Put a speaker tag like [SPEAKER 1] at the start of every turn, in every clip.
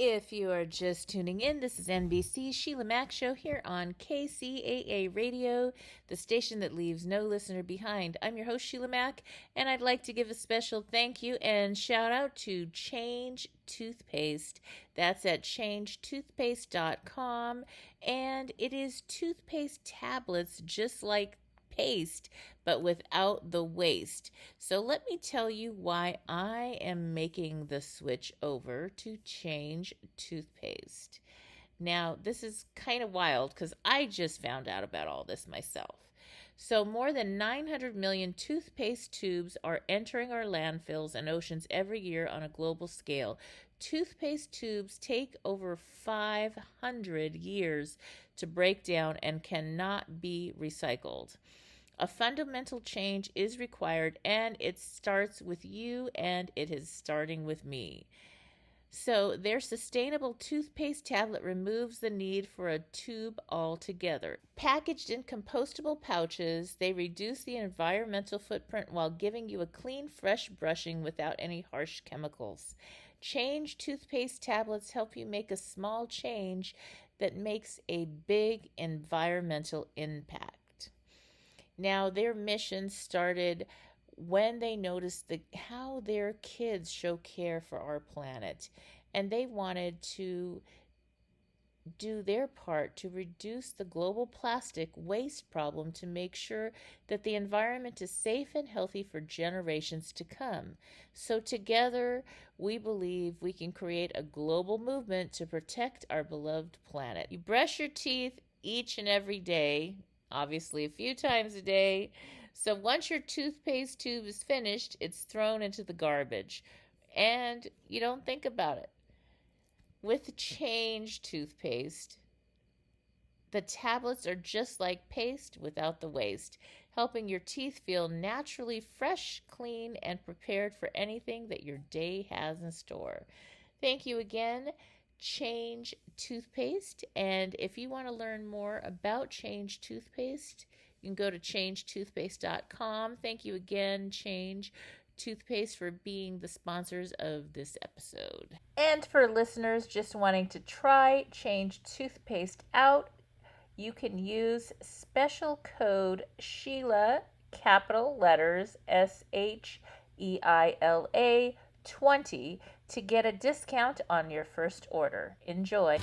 [SPEAKER 1] If you are just tuning in, this is NBC Sheila Mack Show here on KCAA Radio, the station that leaves no listener behind. I'm your host, Sheila Mack, and I'd like to give a special thank you and shout out to Change Toothpaste. That's at changetoothpaste.com, and it is toothpaste tablets just like paste, but without the waste. So let me tell you why I am making the switch over to Change Toothpaste. Now, this is kind of wild because I just found out about all this myself. So, more than 900 million toothpaste tubes are entering our landfills and oceans every year on a global scale. Toothpaste tubes take over 500 years to break down and cannot be recycled. A fundamental change is required, and it starts with you, and it is starting with me. So, their sustainable toothpaste tablet removes the need for a tube altogether. Packaged in compostable pouches, they reduce the environmental footprint while giving you a clean, fresh brushing without any harsh chemicals. Change toothpaste tablets help you make a small change that makes a big environmental impact. Now, their mission started when they noticed how their kids show care for our planet, and they wanted to do their part to reduce the global plastic waste problem to make sure that the environment is safe and healthy for generations to come. So, together, we believe we can create a global movement to protect our beloved planet. You brush your teeth each and every day, obviously a few times a day. So once your toothpaste tube is finished, it's thrown into the garbage. And you don't think about it. With Change toothpaste, the tablets are just like paste without the waste, helping your teeth feel naturally fresh, clean, and prepared for anything that your day has in store. Thank you again, Change Toothpaste. And if you want to learn more about Change Toothpaste, you can go to changetoothpaste.com. Thank you again, Change Toothpaste, for being the sponsors of this episode. And for listeners just wanting to try Change Toothpaste out, you can use special code Sheila, capital letters SHEILA 20 to get a discount on your first order. Enjoy.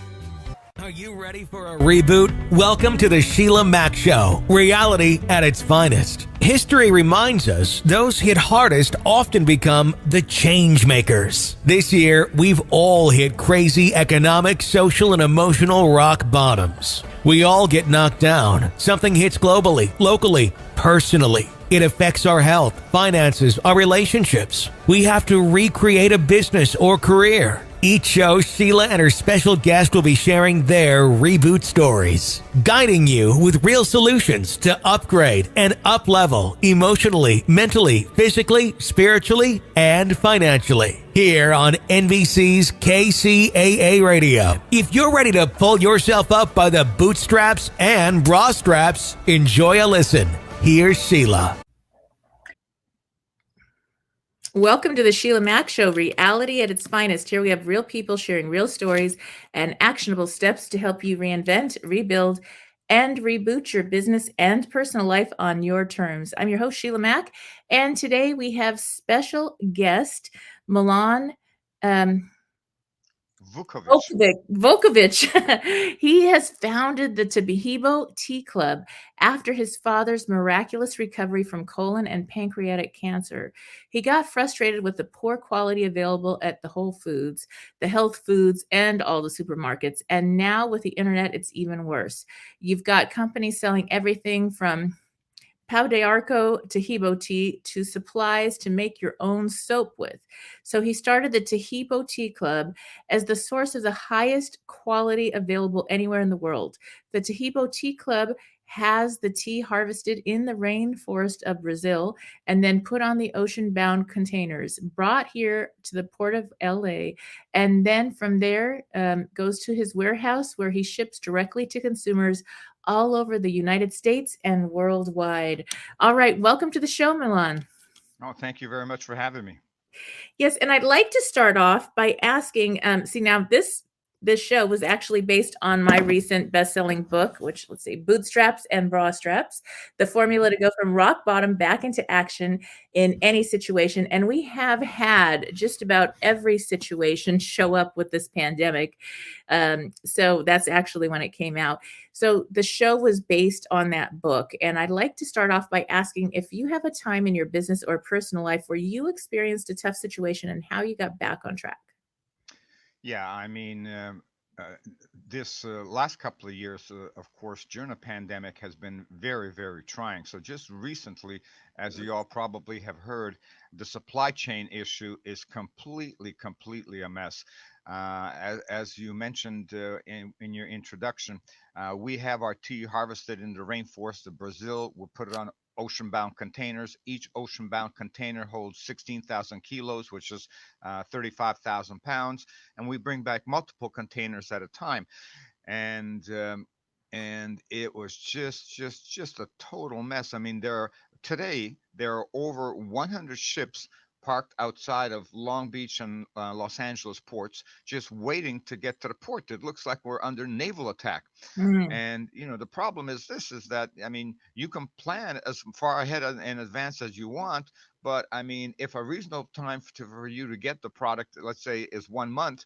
[SPEAKER 2] Are you ready for a reboot? Welcome to the Sheila Mack Show, reality at its finest. History reminds us those hit hardest often become the change makers. This year, we've all hit crazy economic, social, and emotional rock bottoms. We all get knocked down. Something hits globally, locally, personally. It affects our health, finances, our relationships. We have to recreate a business or career. Each show, Sheila and her special guest will be sharing their reboot stories, guiding you with real solutions to upgrade and up-level emotionally, mentally, physically, spiritually, and financially. Here on NBC's KCAA Radio. If you're ready to pull yourself up by the bootstraps and bra straps, enjoy a listen. Here's Sheila.
[SPEAKER 1] Welcome to the Sheila Mack Show, reality at its finest. Here we have real people sharing real stories and actionable steps to help you reinvent, rebuild, and reboot your business and personal life on your terms. I'm your host, Sheila Mack, and today we have special guest, Milan Vukovic. He has founded the TAHEBO Tea Club after his father's miraculous recovery from colon and pancreatic cancer. He got frustrated with the poor quality available at the Whole Foods, the health foods, and all the supermarkets. And now with the internet, it's even worse. You've got companies selling everything from Pau de Arco TAHEBO tea to supplies to make your own soap with. So he started the TAHEBO Tea Club as the source of the highest quality available anywhere in the world. The TAHEBO Tea Club has the tea harvested in the rainforest of Brazil and then put on the ocean-bound containers, brought here to the port of LA, and then from there goes to his warehouse where he ships directly to consumers all over the United States and worldwide. All right, welcome to the show, Milan.
[SPEAKER 3] Oh, thank you very much for having me.
[SPEAKER 1] Yes, and I'd like to start off by asking, see now this show was actually based on my recent best-selling book, which let's see, Bootstraps and Bra Straps, the
[SPEAKER 3] Mhm.
[SPEAKER 1] formula to go from rock bottom back into action in any situation. And we have had just about every situation show up with this pandemic. So that's actually when it came out. So the show was based on that book. And I'd like to start off by asking if you have a time in your business or personal life where you experienced a tough situation and how you got back on track.
[SPEAKER 3] Yeah, I mean, uh, this last couple of years, of course, during a pandemic has been very, very trying. So just recently, as you all probably have heard, the supply chain issue is completely a mess. As you mentioned in your introduction, we have our tea harvested in the rainforest of Brazil. We'll put it on ocean-bound containers. Each ocean-bound container holds 16,000 kilos, which is 35,000 pounds, and we bring back multiple containers at a time. And and it was just a total mess. I mean, there are over 100 ships parked outside of Long Beach and Los Angeles ports, just waiting to get to the port. It looks like we're under naval attack.
[SPEAKER 1] Mm,
[SPEAKER 3] And the problem is this: is that I mean, you can plan as far ahead in advance as you want, but I mean, if a reasonable time for you to get the product, let's say, is 1 month,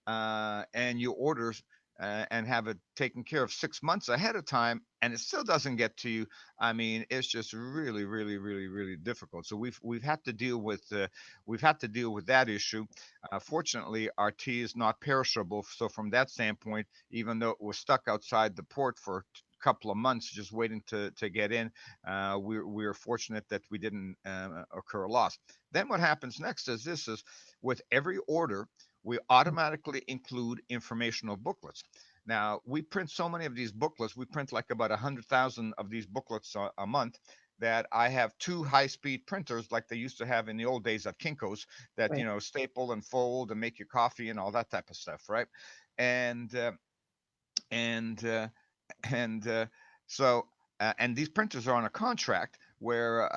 [SPEAKER 3] and you order and have it taken care of 6 months ahead of time, and it still doesn't get to you. I mean, it's just really difficult. So we've had to deal with that issue. Fortunately, our tea is not perishable, so from that standpoint, even though it was stuck outside the port for a couple of months just waiting to get in, we're fortunate that we didn't occur a loss. Then what happens next is this: is with every order we automatically include informational booklets. Now, we print so many of these booklets, we print like about 100,000 of these booklets a month, that I have two high-speed printers like they used to have in the old days at Kinko's that,
[SPEAKER 1] right.
[SPEAKER 3] staple and fold and make your coffee and all that type of stuff, right? And, and, and so and these printers are on a contract where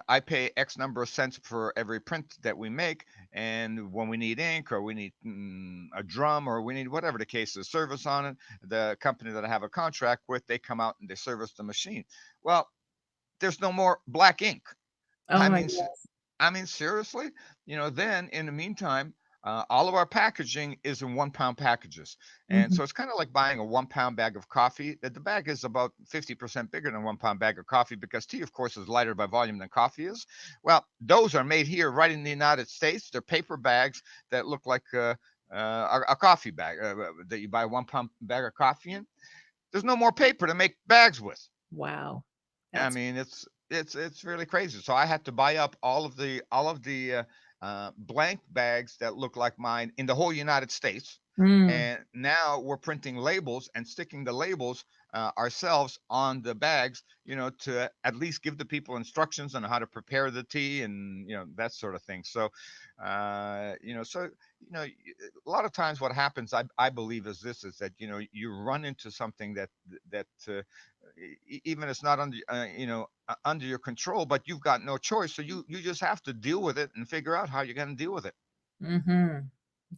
[SPEAKER 3] I pay X number of cents for every print that we make, and when we need ink or we need a drum or we need whatever the case is, service on it, the company that I have a contract with, they come out and they service the machine. Well, there's no more black ink.
[SPEAKER 1] Oh
[SPEAKER 3] I
[SPEAKER 1] my
[SPEAKER 3] mean,
[SPEAKER 1] God.
[SPEAKER 3] I mean, seriously, then in the meantime, all of our packaging is in 1 pound packages. And
[SPEAKER 1] Mhm.
[SPEAKER 3] so it's kind of like buying a 1 pound bag of coffee. That the bag is about 50% bigger than a 1 pound bag of coffee because tea, of course, is lighter by volume than coffee is. Well, those are made here right in the United States. They're paper bags that look like a coffee bag that you buy a 1 pound bag of coffee in. There's no more paper to make bags with.
[SPEAKER 1] Wow.
[SPEAKER 3] I
[SPEAKER 1] That's
[SPEAKER 3] mean, it's really crazy. So I had to buy up all of the blank bags that look like mine in the whole United States.
[SPEAKER 1] mm,
[SPEAKER 3] And now we're printing labels and sticking the labels ourselves on the bags, to at least give the people instructions on how to prepare the tea and that sort of thing. So, a lot of times what happens, I believe, is this: is that you run into something that even it's not under your control, but you've got no choice, so you just have to deal with it and figure out how you're going to deal with it.
[SPEAKER 1] mhm.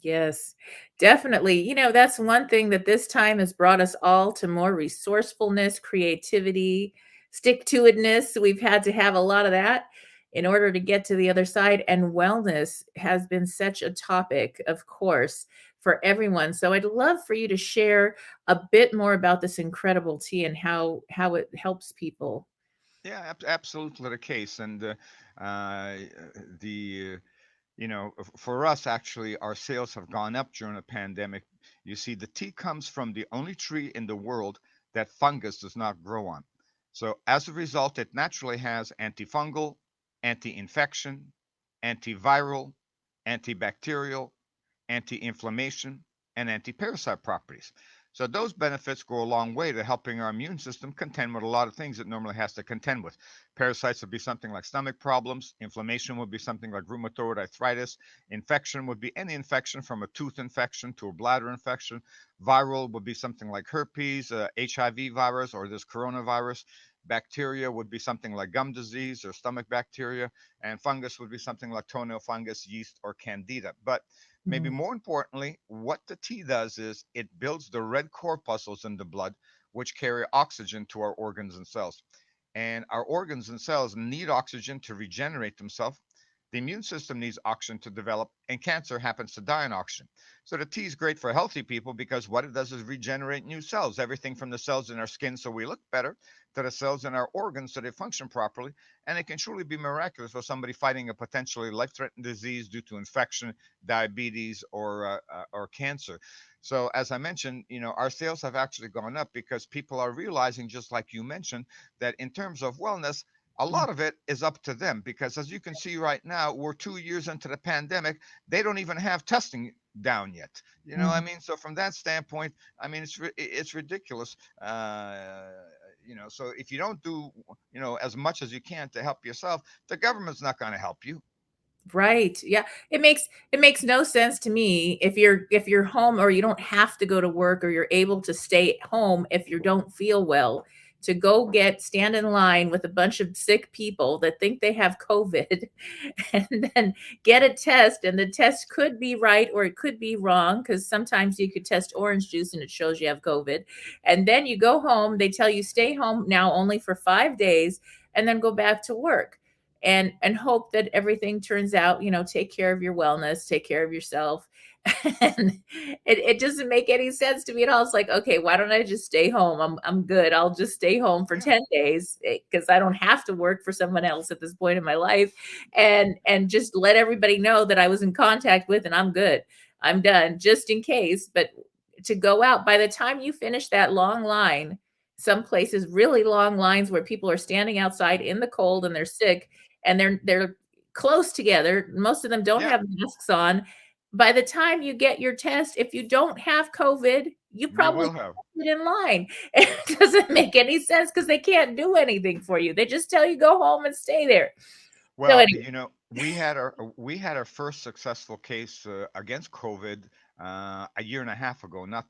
[SPEAKER 1] Yes, definitely. That's one thing that this time has brought us all to more resourcefulness, creativity, stick-to-itness. We've had to have a lot of that in order to get to the other side, and wellness has been such a topic, of course, for everyone. So I'd love for you to share a bit more about this incredible tea and how it helps people.
[SPEAKER 3] Yeah, absolutely the case. And uh, the for us, actually, our sales have gone up during the pandemic. You see, the tea comes from the only tree in the world that fungus does not grow on. So as a result, it naturally has antifungal, anti-infection, antiviral, antibacterial, anti-inflammation, and anti-parasite properties. So those benefits go a long way to helping our immune system contend with a lot of things it normally has to contend with. Parasites would be something like stomach problems. Inflammation would be something like rheumatoid arthritis. Infection would be any infection from a tooth infection to a bladder infection. Viral would be something like herpes, HIV virus, or this coronavirus. Bacteria would be something like gum disease or stomach bacteria, and fungus would be something like toenail fungus, yeast, or candida. But maybe
[SPEAKER 4] Mm.
[SPEAKER 3] more importantly, what the tea does is it builds the red corpuscles in the blood, which carry oxygen to our organs and cells. And our organs and cells need oxygen to regenerate themselves. The immune system needs oxygen to develop, and cancer happens to die on oxygen. So the tea is great for healthy people because what it does is regenerate new cells, everything from the cells in our skin so we look better to the cells in our organs so they function properly. And it can truly be miraculous for somebody fighting a potentially life-threatening disease due to infection, diabetes, or cancer. So as I mentioned, our sales have actually gone up because people are realizing, just like you mentioned, that in terms of wellness, a
[SPEAKER 4] Mm.
[SPEAKER 3] lot of it is up to them because as you can see right now, we're 2 years into the pandemic. They don't even have testing down yet.
[SPEAKER 4] Mm.
[SPEAKER 3] So from that standpoint, it's ridiculous. So if you don't do as much as you can to help yourself, the government's not going to help you.
[SPEAKER 4] Right. Yeah. It makes no sense to me if you're home or you don't have to go to work or you're able to stay at home if you don't feel well to go stand in line with a bunch of sick people that think they have COVID and then get a test, and the test could be right or it could be wrong because sometimes you could test orange juice and it shows you have COVID. And then you go home, they tell you stay home now only for 5 days and then go back to work and hope that everything turns out, take care of your wellness, take care of yourself. And it doesn't make any sense to me at all. It's like, okay, why don't I just stay home? I'm good. I'll just stay home for
[SPEAKER 3] Yeah.
[SPEAKER 4] 10 days because I don't have to work for someone else at this point in my life, and just let everybody know that I was in contact with and I'm good. I'm done just in case. But to go out, by the time you finish that long line, some places really long lines where people are standing outside in the cold and they're sick and they're close together. Most of them don't
[SPEAKER 3] Yeah,
[SPEAKER 4] have masks on. By the time you get your test, if you don't have COVID, you
[SPEAKER 3] you
[SPEAKER 4] probably
[SPEAKER 3] will have.
[SPEAKER 4] get in line. It doesn't make any sense because they can't do anything for you. They just tell you go home and stay there. So
[SPEAKER 3] Well,
[SPEAKER 4] anyway,
[SPEAKER 3] we had our first successful case against COVID a year and a half ago, not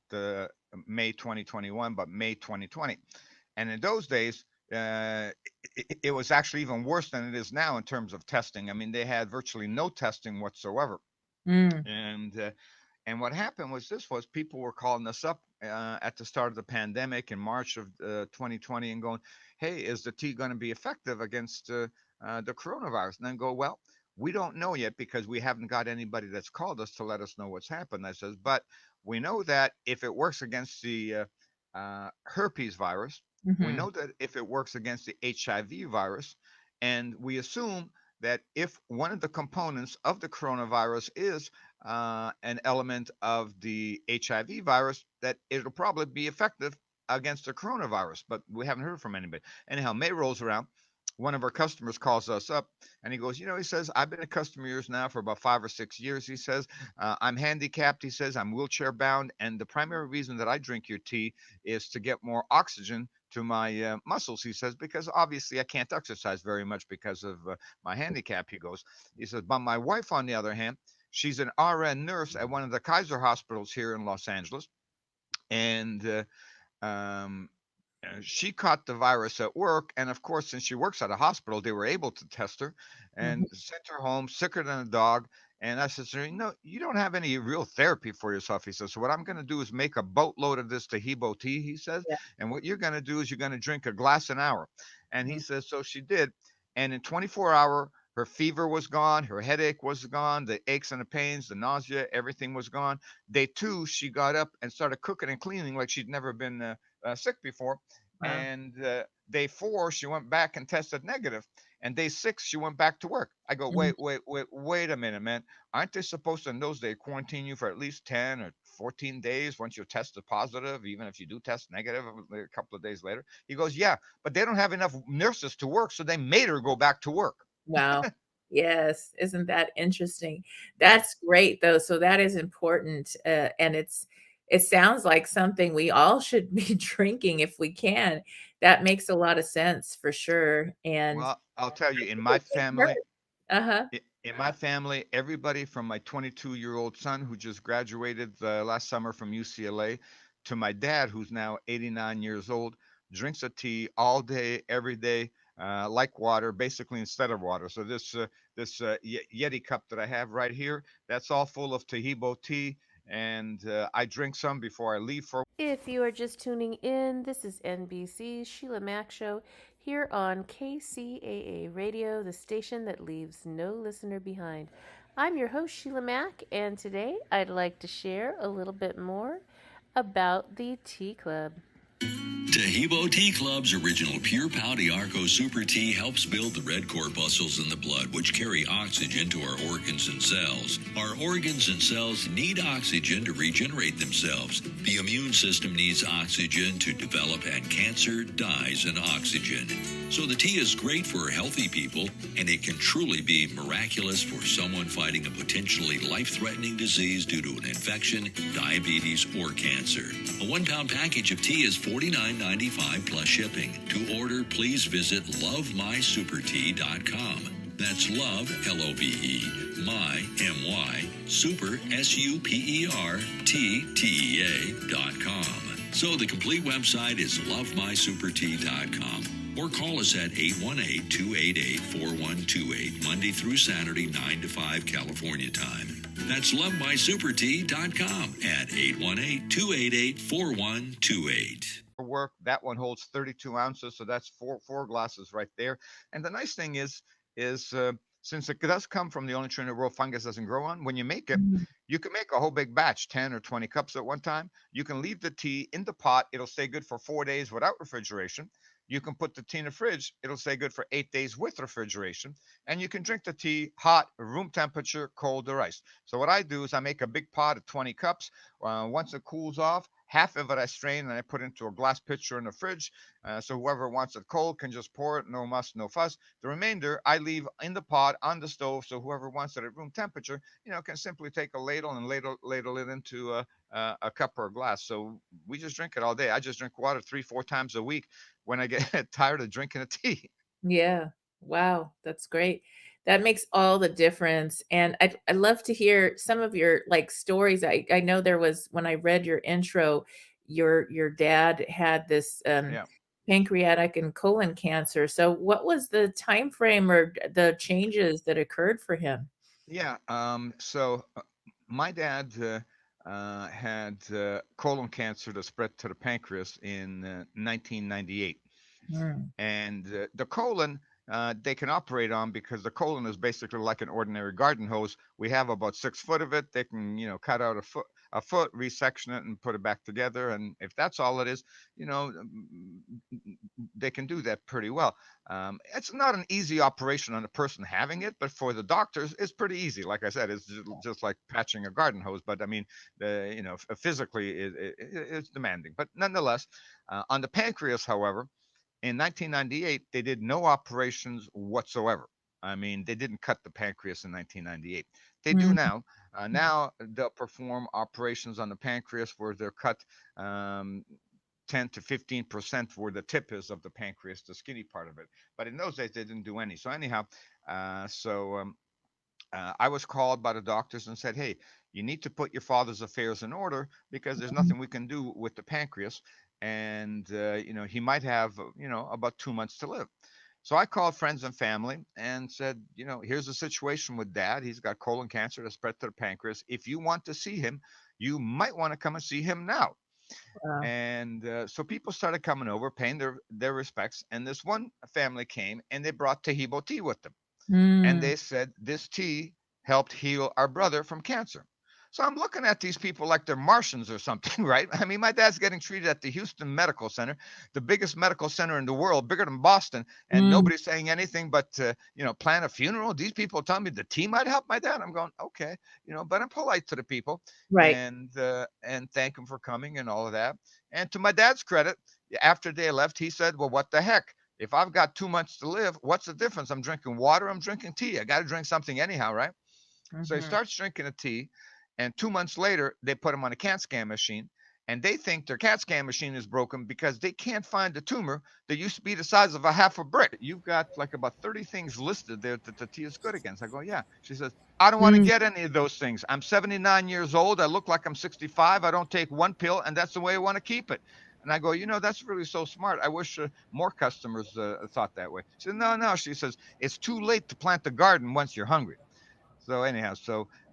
[SPEAKER 3] May 2021, but May 2020. And in those days, it was actually even worse than it is now in terms of testing. I mean, they had virtually no testing whatsoever.
[SPEAKER 4] mm,
[SPEAKER 3] And what happened was people were calling us up at the start of the pandemic in March of 2020 and going, "Hey, is the tea going to be effective against the coronavirus?" And then go, "Well, we don't know yet because we haven't got anybody that's called us to let us know what's happened." I says, "But we know that if it works against the herpes virus, we
[SPEAKER 4] mhm,
[SPEAKER 3] know that if it works against the HIV virus, and we assume that if one of the components of the coronavirus is an element of the HIV virus, that it'll probably be effective against the coronavirus." But we haven't heard from anybody. Anyhow, May rolls around. One of our customers calls us up and he goes, he says, "I've been a customer of yours now for about 5 or 6 years." He says, "I'm handicapped." He says, "I'm wheelchair bound. And the primary reason that I drink your tea is to get more oxygen to my muscles." He says, "Because obviously I can't exercise very much because of my handicap." He says, "But my wife, on the other hand, she's an RN nurse at one of the Kaiser hospitals here in Los Angeles. And um, she caught the virus at work. And of course, since she works at a hospital, they were able to test her
[SPEAKER 4] mhm,
[SPEAKER 3] and sent her home sicker than a dog." And I said, "So, you don't have any real therapy for yourself." He says, "So what I'm going to do is make a boatload of this TAHEBO tea," he says.
[SPEAKER 4] yeah,
[SPEAKER 3] "And what you're going to do is you're going to drink a glass an hour." And he
[SPEAKER 4] mhm,
[SPEAKER 3] says, so she did. And in 24 hours, her fever was gone, her headache was gone, the aches and the pains, the nausea, everything was gone. Day two, she got up and started cooking and cleaning like she'd never been sick before.
[SPEAKER 4] wow,
[SPEAKER 3] And day four, she went back and tested negative. And day six, she went back to work. I go,
[SPEAKER 4] mhm,
[SPEAKER 3] wait a minute, man. Aren't they supposed to, in those days, quarantine you for at least 10 or 14 days once you're tested positive, even if you do test negative a couple of days later? He goes, "Yeah, but they don't have enough nurses to work, so they made her go back to work."
[SPEAKER 4] wow. Yes, isn't that interesting? That's great though. So that is important, and it sounds like something we all should be drinking if we can. That makes a lot of sense for sure. And
[SPEAKER 3] Well, I'll tell
[SPEAKER 4] I
[SPEAKER 3] you, in
[SPEAKER 4] think
[SPEAKER 3] my
[SPEAKER 4] it can't hurt.
[SPEAKER 3] family,
[SPEAKER 4] Uh-huh.
[SPEAKER 3] everybody from my 22-year-old son who just graduated last summer from UCLA to my dad who's now 89 years old, drinks a tea all day, every day, like water, basically instead of water. So this Yeti cup that I have right here, that's all full of TAHEBO tea, and I drink some before I leave for.
[SPEAKER 5] If you are just tuning in, this is NBC's Sheila Mack Show here on KCAA Radio, the station that leaves no listener behind. I'm your host, Sheila Mack, and today I'd like to share a little bit more about the Tea Club.
[SPEAKER 6] TAHEBO Tea Club's original Pure Pouty Arco Super Tea helps build the red corpuscles in the blood, which carry oxygen to our organs and cells. Our organs and cells need oxygen to regenerate themselves. The immune system needs oxygen to develop, and cancer dies in oxygen. So the tea is great for healthy people, and it can truly be miraculous for someone fighting a potentially life-threatening disease due to an infection, diabetes, or cancer. A 1-pound package of tea is $49.95 plus shipping. To order, please visit lovemysupertea.com. That's love, L-O-V-E, my, M-Y, super, S-U-P-E-R, T-T-E-A.com. So the complete website is lovemysupertea.com. Or call us at 818-288-4128, Monday through Saturday, 9 to 5 California time. That's lovemysupertea.com at 818-288-4128.
[SPEAKER 3] Work. That one holds 32 ounces, so that's four glasses right there. And the nice thing is since it does come from the only tree in the world fungus doesn't grow on, when you make it, you can make a whole big batch, 10 or 20 cups at one time. You can leave the tea in the pot. It'll stay good for 4 days without refrigeration. You can put the tea in the fridge. It'll stay good for 8 days with refrigeration. And you can drink the tea hot, room temperature, cold or ice. So what I do is I make a big pot of 20 cups. Once it cools off, half of it I strain and I put into a glass pitcher in the fridge. So whoever wants it cold can just pour it. No muss, no fuss. The remainder I leave in the pot on the stove. So whoever wants it at room temperature, can simply take a ladle and ladle it into a cup or a glass. So we just drink it all day. I just drink water 3-4 times a week when I get tired of drinking a tea.
[SPEAKER 4] Yeah. Wow, that's great. That makes all the difference. And I'd love to hear some of your stories. I know there was, when I read your intro, your dad had this
[SPEAKER 3] Yeah.
[SPEAKER 4] pancreatic and colon cancer. So what was the time frame or the changes that occurred for him?
[SPEAKER 3] Yeah. So my dad had colon cancer that spread to the pancreas in 1998.
[SPEAKER 4] Mm.
[SPEAKER 3] And the colon, they can operate on because the colon is basically like an ordinary garden hose. We have about 6 foot of it. They can, cut out a foot, resection it, and put it back together. And if that's all it is, they can do that pretty well. It's not an easy operation on the person having it, but for the doctors, it's pretty easy. Like I said, it's just like patching a garden hose. But I mean, physically, it's demanding. But nonetheless, on the pancreas, however, in 1998, they did no operations whatsoever. I mean, they didn't cut the pancreas in 1998. They do
[SPEAKER 4] Mm.
[SPEAKER 3] now. Now they'll perform operations on the pancreas where they're cut 10 to 15% where the tip is of the pancreas, the skinny part of it. But in those days, they didn't do any. So anyhow, I was called by the doctors and said, hey, you need to put your father's affairs in order because there's nothing we can do with the pancreas. And, he might have, about 2 months to live. So I called friends and family and said, here's the situation with dad. He's got colon cancer that spread to the pancreas. If you want to see him, you might want to come and see him now.
[SPEAKER 4] Wow.
[SPEAKER 3] And so people started coming over, paying their respects. And this one family came and they brought TAHEBO tea with them. And
[SPEAKER 4] Mm.
[SPEAKER 3] they said, this tea helped heal our brother from cancer. So I'm looking at these people like they're Martians or something, right? I mean, my dad's getting treated at the Houston Medical Center, the biggest medical center in the world, bigger than Boston, and
[SPEAKER 4] Mm.
[SPEAKER 3] nobody's saying anything but, plan a funeral. These people tell me the tea might help my dad. I'm going, okay, but I'm polite to the people
[SPEAKER 4] Right.
[SPEAKER 3] and thank them for coming and all of that. And to my dad's credit, after they left, he said, well, what the heck? If I've got 2 months to live, what's the difference? I'm drinking water, I'm drinking tea. I got to drink something anyhow, right? So he
[SPEAKER 4] Mhm.
[SPEAKER 3] starts drinking a tea. And 2 months later, they put him on a CAT scan machine. And they think their CAT scan machine is broken because they can't find the tumor that used to be the size of a half a brick. You've got like about 30 things listed there that the tea is good against. I go, yeah. She says, I don't want to
[SPEAKER 4] Mm.
[SPEAKER 3] get any of those things. I'm 79 years old. I look like I'm 65. I don't take one pill, and that's the way I want to keep it. And I go, that's really so smart. I wish more customers thought that way. She said, no, no. She says, it's too late to plant the garden once you're hungry. So anyhow,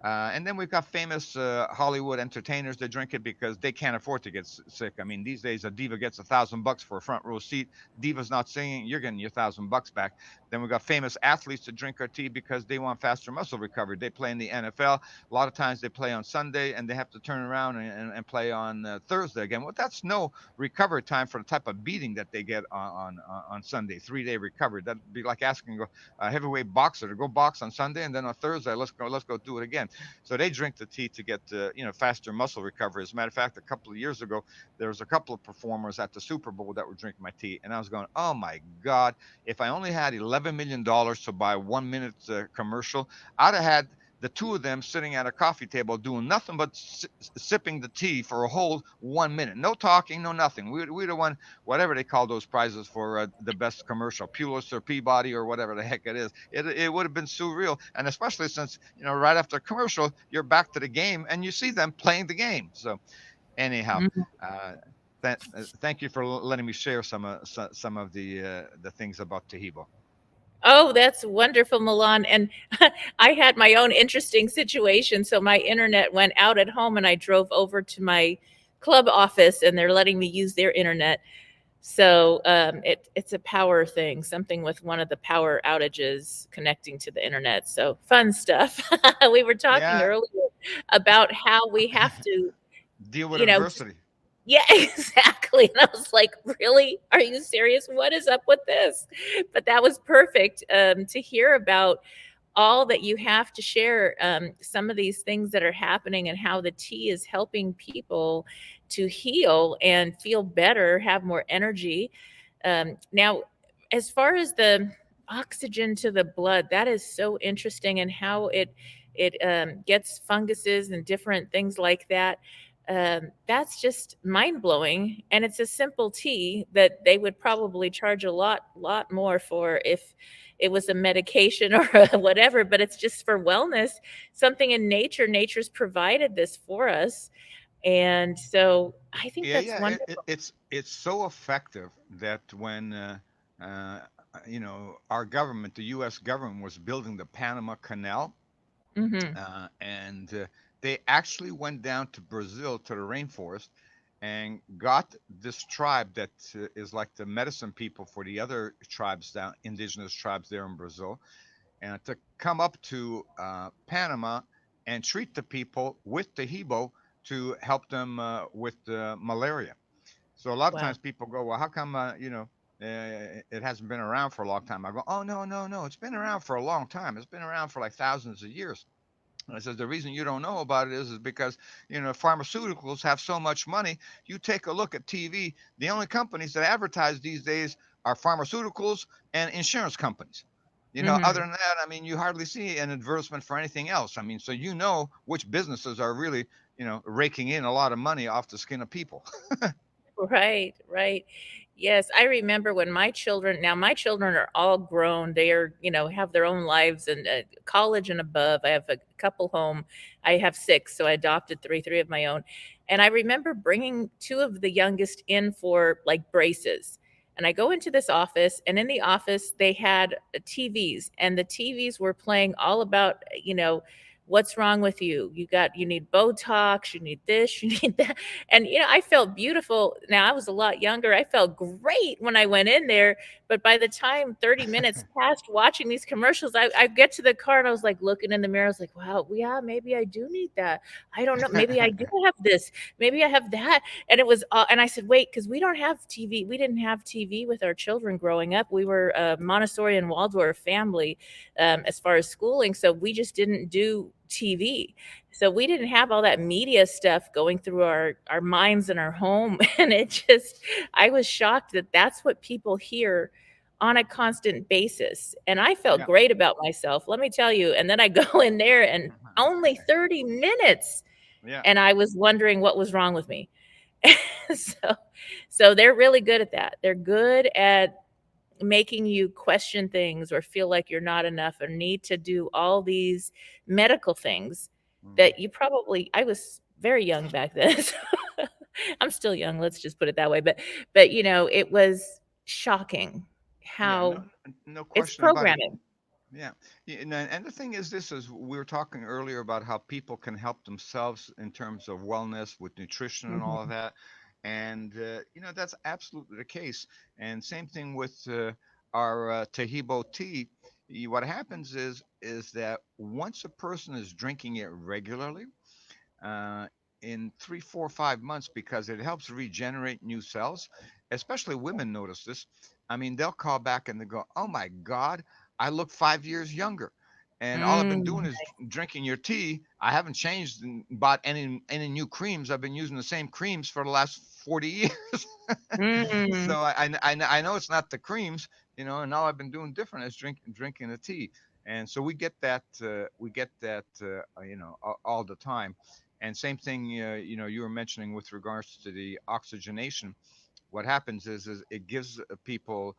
[SPEAKER 3] and then we've got famous Hollywood entertainers that drink it because they can't afford to get sick. I mean, these days a diva gets $1,000 for a front row seat. Diva's not singing, you're getting your $1,000 back. Then we've got famous athletes that drink our tea because they want faster muscle recovery. They play in the NFL. A lot of times they play on Sunday and they have to turn around and play on Thursday again. Well, that's no recovery time for the type of beating that they get on Sunday. 3-day recovery. That'd be like asking a heavyweight boxer to go box on Sunday and then on Thursday let's go do it again. So they drink the tea to get faster muscle recovery. As a matter of fact, a couple of years ago, there was a couple of performers at the Super Bowl that were drinking my tea, and I was going, "Oh my God! If I only had $11 million to buy 1 minute commercial, I'd have had the two of them sitting at a coffee table doing nothing but sipping the tea for a whole 1 minute. No talking, no nothing. We'd have won whatever they call those prizes for the best commercial, Pulitzer, Peabody, or whatever the heck it is. It would have been surreal. And especially since, right after a commercial, you're back to the game and you see them playing the game. So anyhow,
[SPEAKER 4] Mhm.
[SPEAKER 3] thank you for letting me share some of the things about TAHEBO.
[SPEAKER 4] Oh, that's wonderful, Milan. And I had my own interesting situation. So my internet went out at home and I drove over to my club office and they're letting me use their internet. So it's a power thing, something with one of the power outages connecting to the internet. So fun stuff. We were talking
[SPEAKER 3] Yeah,
[SPEAKER 4] earlier about how we have to,
[SPEAKER 3] deal with
[SPEAKER 4] you know,
[SPEAKER 3] adversity.
[SPEAKER 4] yeah, exactly. And I was like, really? Are you serious? What is up with this? But that was perfect to hear about all that you have to share, some of these things that are happening and how the tea is helping people to heal and feel better, have more energy. Now, as far as the oxygen to the blood, that is so interesting, and how it gets funguses and different things like that. That's just mind blowing, and it's a simple tea that they would probably charge a lot more for if it was a medication or whatever. But it's just for wellness, something in nature. Nature's provided this for us, and so I think
[SPEAKER 3] Yeah,
[SPEAKER 4] that's
[SPEAKER 3] yeah.
[SPEAKER 4] wonderful.
[SPEAKER 3] It's so effective that when uh, our government, the U.S. government, was building the Panama Canal,
[SPEAKER 4] Hmm.
[SPEAKER 3] and they actually went down to Brazil to the rainforest and got this tribe that is like the medicine people for the other tribes down, indigenous tribes there in Brazil, and to come up to Panama and treat the people with the Hebo to help them with malaria. So a lot of
[SPEAKER 4] Wow.
[SPEAKER 3] times people go, well, how come it hasn't been around for a long time? I go, oh no, no, no, it's been around for a long time. It's been around for like thousands of years. And I says the reason you don't know about it is because pharmaceuticals have so much money. You take a look at TV. The only companies that advertise these days are pharmaceuticals and insurance companies. Other
[SPEAKER 4] Hmm.
[SPEAKER 3] than that, I mean, you hardly see an advertisement for anything else. I mean, so which businesses are really raking in a lot of money off the skin of people.
[SPEAKER 4] Right, right. Yes, I remember when my children are all grown. They are, have their own lives and college and above. I have a couple home. I have six, so I adopted three of my own. And I remember bringing two of the youngest in for like braces. And I go into this office, and in the office, they had TVs, and the TVs were playing all about, what's wrong with you? You need Botox, you need this, you need that. And I felt beautiful. Now I was a lot younger. I felt great when I went in there, but by the time 30 minutes passed watching these commercials, I get to the car and I was like looking in the mirror. I was like, wow, yeah, maybe I do need that. I don't know. Maybe I do have this. Maybe I have that. And it was, and I said, wait, because we don't have TV. We didn't have TV with our children growing up. We were a Montessori and Waldorf family, as far as schooling. So we just didn't do TV. So we didn't have all that media stuff going through our minds in our home. And I was shocked that that's what people hear on a constant basis. And I felt
[SPEAKER 3] Yeah.
[SPEAKER 4] great about myself, let me tell you. And then I go in there and only 30 minutes.
[SPEAKER 3] Yeah.
[SPEAKER 4] And I was wondering what was wrong with me. so, so they're really good at that. They're good at making you question things or feel like you're not enough or need to do all these medical things
[SPEAKER 3] Mhm.
[SPEAKER 4] that I was very young back then. I'm still young, let's just put it that way. But it was shocking
[SPEAKER 3] Yeah,
[SPEAKER 4] how
[SPEAKER 3] no
[SPEAKER 4] it's
[SPEAKER 3] question about it.
[SPEAKER 4] programming.
[SPEAKER 3] Yeah. And the thing is, this is we were talking earlier about how people can help themselves in terms of wellness with nutrition and all of
[SPEAKER 4] Mhm.
[SPEAKER 3] that. And, that's absolutely the case. And same thing with our Tahebo tea. What happens is that once a person is drinking it regularly, uh, in 3, 4, 5 months, because it helps regenerate new cells. Especially women notice this. I mean, they'll call back and they go, "Oh my God, I look 5 years younger." And all I've been doing
[SPEAKER 4] Mm,
[SPEAKER 3] is drinking your tea. I haven't changed and bought any new creams. I've been using the same creams for the last 40 years.
[SPEAKER 4] mm,
[SPEAKER 3] So I know it's not the creams, and all I've been doing different is drinking the tea. And so we get that all the time. And same thing, you were mentioning with regards to the oxygenation. What happens is it gives people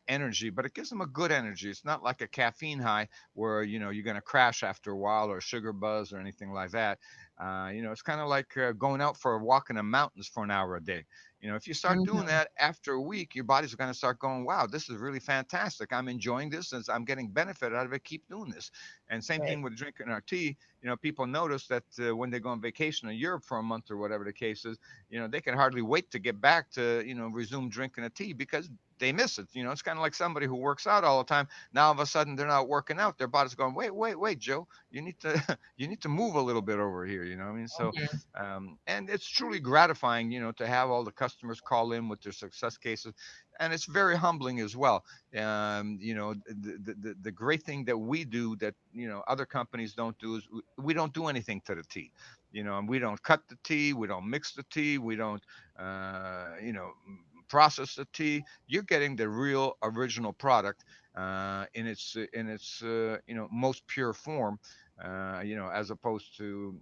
[SPEAKER 3] energy, but it gives them a good energy. It's not like a caffeine high where you're going to crash after a while, or sugar buzz or anything like that. It's kind of like going out for a walk in the mountains for an hour a day. If you start doing
[SPEAKER 4] mhm.
[SPEAKER 3] that after a week, your body's going to start going, wow, this is really fantastic. I'm enjoying this, and I'm getting benefit out of it. Keep doing this. And same
[SPEAKER 4] Right.
[SPEAKER 3] thing with drinking our tea. People notice that when they go on vacation in Europe for a month or whatever the case is, they can hardly wait to get back to, resume drinking a tea, because they miss it. It's kind of like somebody who works out all the time. Now all of a sudden they're not working out. Their body's going, wait, Joe, you need to you need to move a little bit over here. You know what I mean? So,
[SPEAKER 4] Mhm.
[SPEAKER 3] and it's truly gratifying, to have all the customers call in with their success cases, and it's very humbling as well. The great thing that we do that other companies don't do is we don't do anything to the tea. And we don't cut the tea, we don't mix the tea, we don't process the tea. You're getting the real original product in its most pure form, as opposed to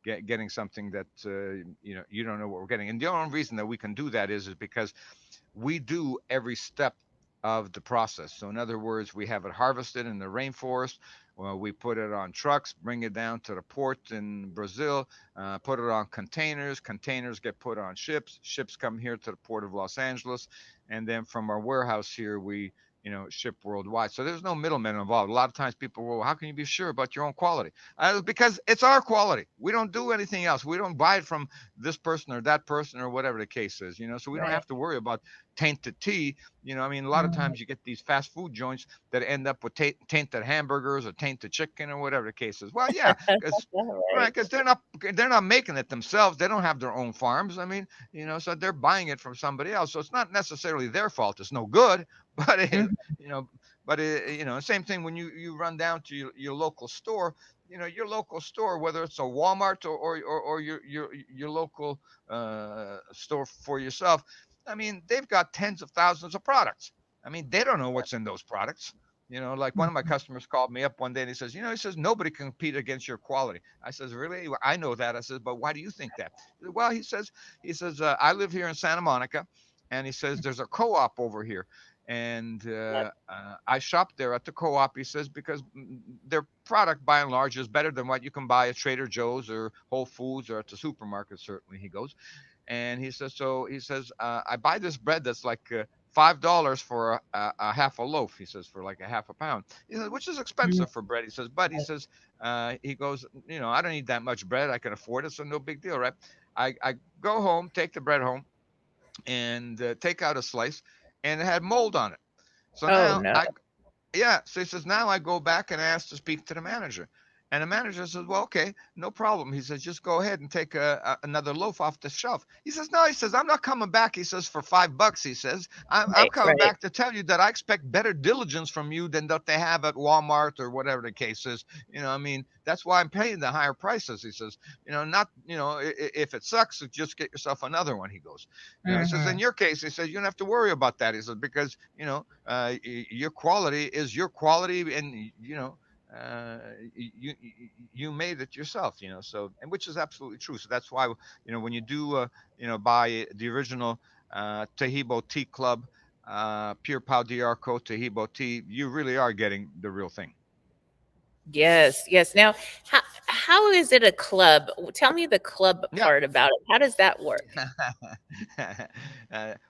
[SPEAKER 3] getting something that you don't know what we're getting. And the only reason that we can do that is because we do every step of the process. So, in other words, we have it harvested in the rainforest. Well, we put it on trucks, bring it down to the port in Brazil, put it on containers. Containers get put on ships. Ships come here to the port of Los Angeles, and then from our warehouse here, we ship worldwide. So there's no middlemen involved. A lot of times people, well, how can you be sure about your own quality? Because it's our quality. We don't do anything else. We don't buy it from this person or that person or whatever the case is. So we don't
[SPEAKER 4] Right.
[SPEAKER 3] have to worry about tainted tea. I mean, a lot of
[SPEAKER 4] Mhm.
[SPEAKER 3] times you get these fast food joints that end up with tainted hamburgers or tainted chicken or whatever the case is. Well, yeah, because right,
[SPEAKER 4] Right.
[SPEAKER 3] because they're not making it themselves. They don't have their own farms. I mean, so they're buying it from somebody else. So it's not necessarily their fault. It's no good, but
[SPEAKER 4] Mhm.
[SPEAKER 3] you know, same thing when you run down to your local store. Your local store, whether it's a Walmart or your local store for yourself. I mean, they've got tens of thousands of products. I mean, they don't know what's in those products. Like one of my
[SPEAKER 4] Mhm.
[SPEAKER 3] customers called me up one day and he says, nobody can compete against your quality. I says, really? Well, I know that. I says, but why do you think that? Well, he says, I live here in Santa Monica, and he says, there's a co-op over here. And I shop there at the co-op, he says, because their product by and large is better than what you can buy at Trader Joe's or Whole Foods or at the supermarket, certainly, he goes. And he says, I buy this bread that's like $5 for a half a loaf. He says, for like a half a pound. He says, which is
[SPEAKER 4] Mhm.
[SPEAKER 3] expensive for bread. He says, but he says, he goes, I don't need that much bread. I can afford it, so no big deal, right? I go home, take the bread home, and take out a slice, and it had mold on it. So
[SPEAKER 4] Oh
[SPEAKER 3] now
[SPEAKER 4] no.
[SPEAKER 3] yeah. So he says, now I go back and ask to speak to the manager. And the manager says, well, okay, no problem. He says, just go ahead and take another loaf off the shelf. He says, no, he says, I'm not coming back. He says, for $5. He says, I'm
[SPEAKER 4] Right.
[SPEAKER 3] coming
[SPEAKER 4] Right.
[SPEAKER 3] back to tell you that I expect better diligence from you than that they have at Walmart or whatever the case is. I mean, that's why I'm paying the higher prices. He says, not, if it sucks, just get yourself another one. He goes, he says, in
[SPEAKER 4] Mhm.
[SPEAKER 3] your case, he says, you don't have to worry about that. He says, because, your quality is your quality, and uh, you made it yourself. So, and which is absolutely true. So that's why when you do buy the original Tahebo Tea Club Pure Pau d'Arco Tahebo tea, you really are getting the real thing.
[SPEAKER 4] Yes. Yes. Now, how
[SPEAKER 1] how is it a club? Tell me the club
[SPEAKER 3] Yeah.
[SPEAKER 1] part about it. How does that work?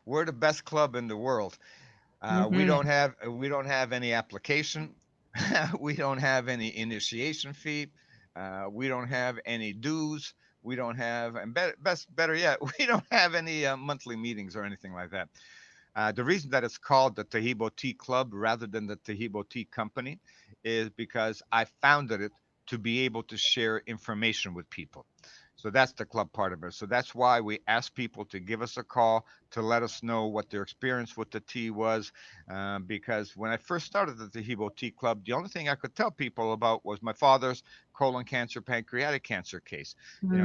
[SPEAKER 3] We're the best club in the world.
[SPEAKER 1] Mm-hmm.
[SPEAKER 3] We don't have any application. We don't have any initiation fee. We don't have any dues. We don't have, and better yet, we don't have any monthly meetings or anything like that. The reason that it's called the Tahebo Tea Club rather than the Tahebo Tea Company is because I founded it to be able to share information with people. So that's the club part of it. So that's why we ask people to give us a call to let us know what their experience with the tea was. Because when I first started the Tahebo Tea Club, the only thing I could tell people about was my father's colon cancer, pancreatic cancer case.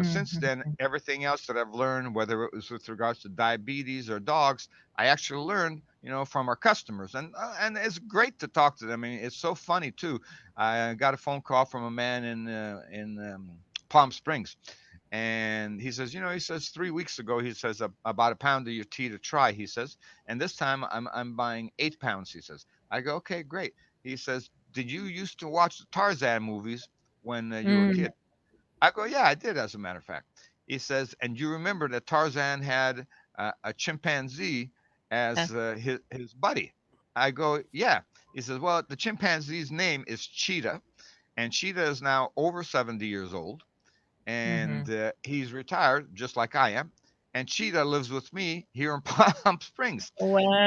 [SPEAKER 3] Since
[SPEAKER 1] Mm-hmm.
[SPEAKER 3] then, everything else that I've learned, whether it was with regards to diabetes or dogs, I actually learned, from our customers, and it's great to talk to them. I mean, it's so funny too. I got a phone call from a man in Palm Springs, and he says, he says 3 weeks ago, he says about a pound of your tea to try. He says, and this time I'm buying 8 pounds. He says, I go, okay, great. He says, did you used to watch the Tarzan movies when you were a
[SPEAKER 1] Mm.
[SPEAKER 3] kid? I go, yeah, I did, as a matter of fact. He says, and you remember that Tarzan had a chimpanzee
[SPEAKER 1] Uh,
[SPEAKER 3] as his buddy? I go, yeah. He says, well, the chimpanzee's name is Cheetah, and Cheetah is now over 70 years old,
[SPEAKER 1] mm-hmm.
[SPEAKER 3] and he's retired, just like I am. And Cheetah lives with me here in Palm Springs,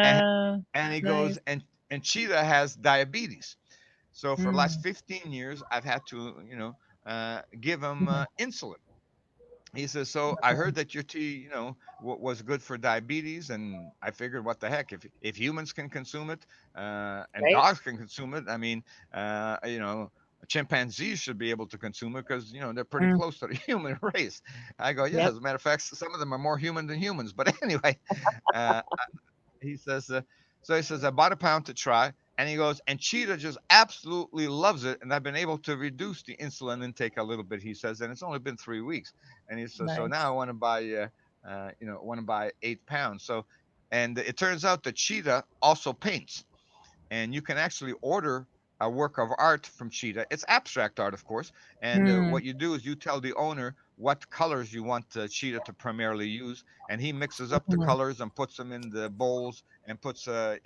[SPEAKER 3] and
[SPEAKER 1] Wow.
[SPEAKER 3] and he
[SPEAKER 1] Nice.
[SPEAKER 3] goes, and Cheetah has diabetes. So for the last
[SPEAKER 1] Mm.
[SPEAKER 3] 15 years, I've had to, give him
[SPEAKER 1] Mhm.
[SPEAKER 3] insulin. He says, so I heard that your tea, was good for diabetes, and I figured, what the heck, if humans can consume it, and
[SPEAKER 1] Right?
[SPEAKER 3] dogs can consume it, I mean, chimpanzees should be able to consume it because they're pretty
[SPEAKER 1] Mm.
[SPEAKER 3] close to the human race. I go, yeah.
[SPEAKER 1] Yep.
[SPEAKER 3] As a matter of fact, some of them are more human than humans. But anyway, uh, he says, so he says, I bought a pound to try. And he goes, and Cheetah just absolutely loves it. And I've been able to reduce the insulin intake a little bit, he says. And it's only been 3 weeks. And he says, so now
[SPEAKER 1] Nice.
[SPEAKER 3] I want to buy, want to buy 8 pounds. So, and it turns out that Cheetah also paints, and you can actually order a work of art from Cheetah. It's abstract art, of course. And
[SPEAKER 1] Mm.
[SPEAKER 3] what you do is you tell the owner what colors you want Cheetah to primarily use, and he mixes up the
[SPEAKER 1] Mhm.
[SPEAKER 3] colors and puts them in the bowls and puts a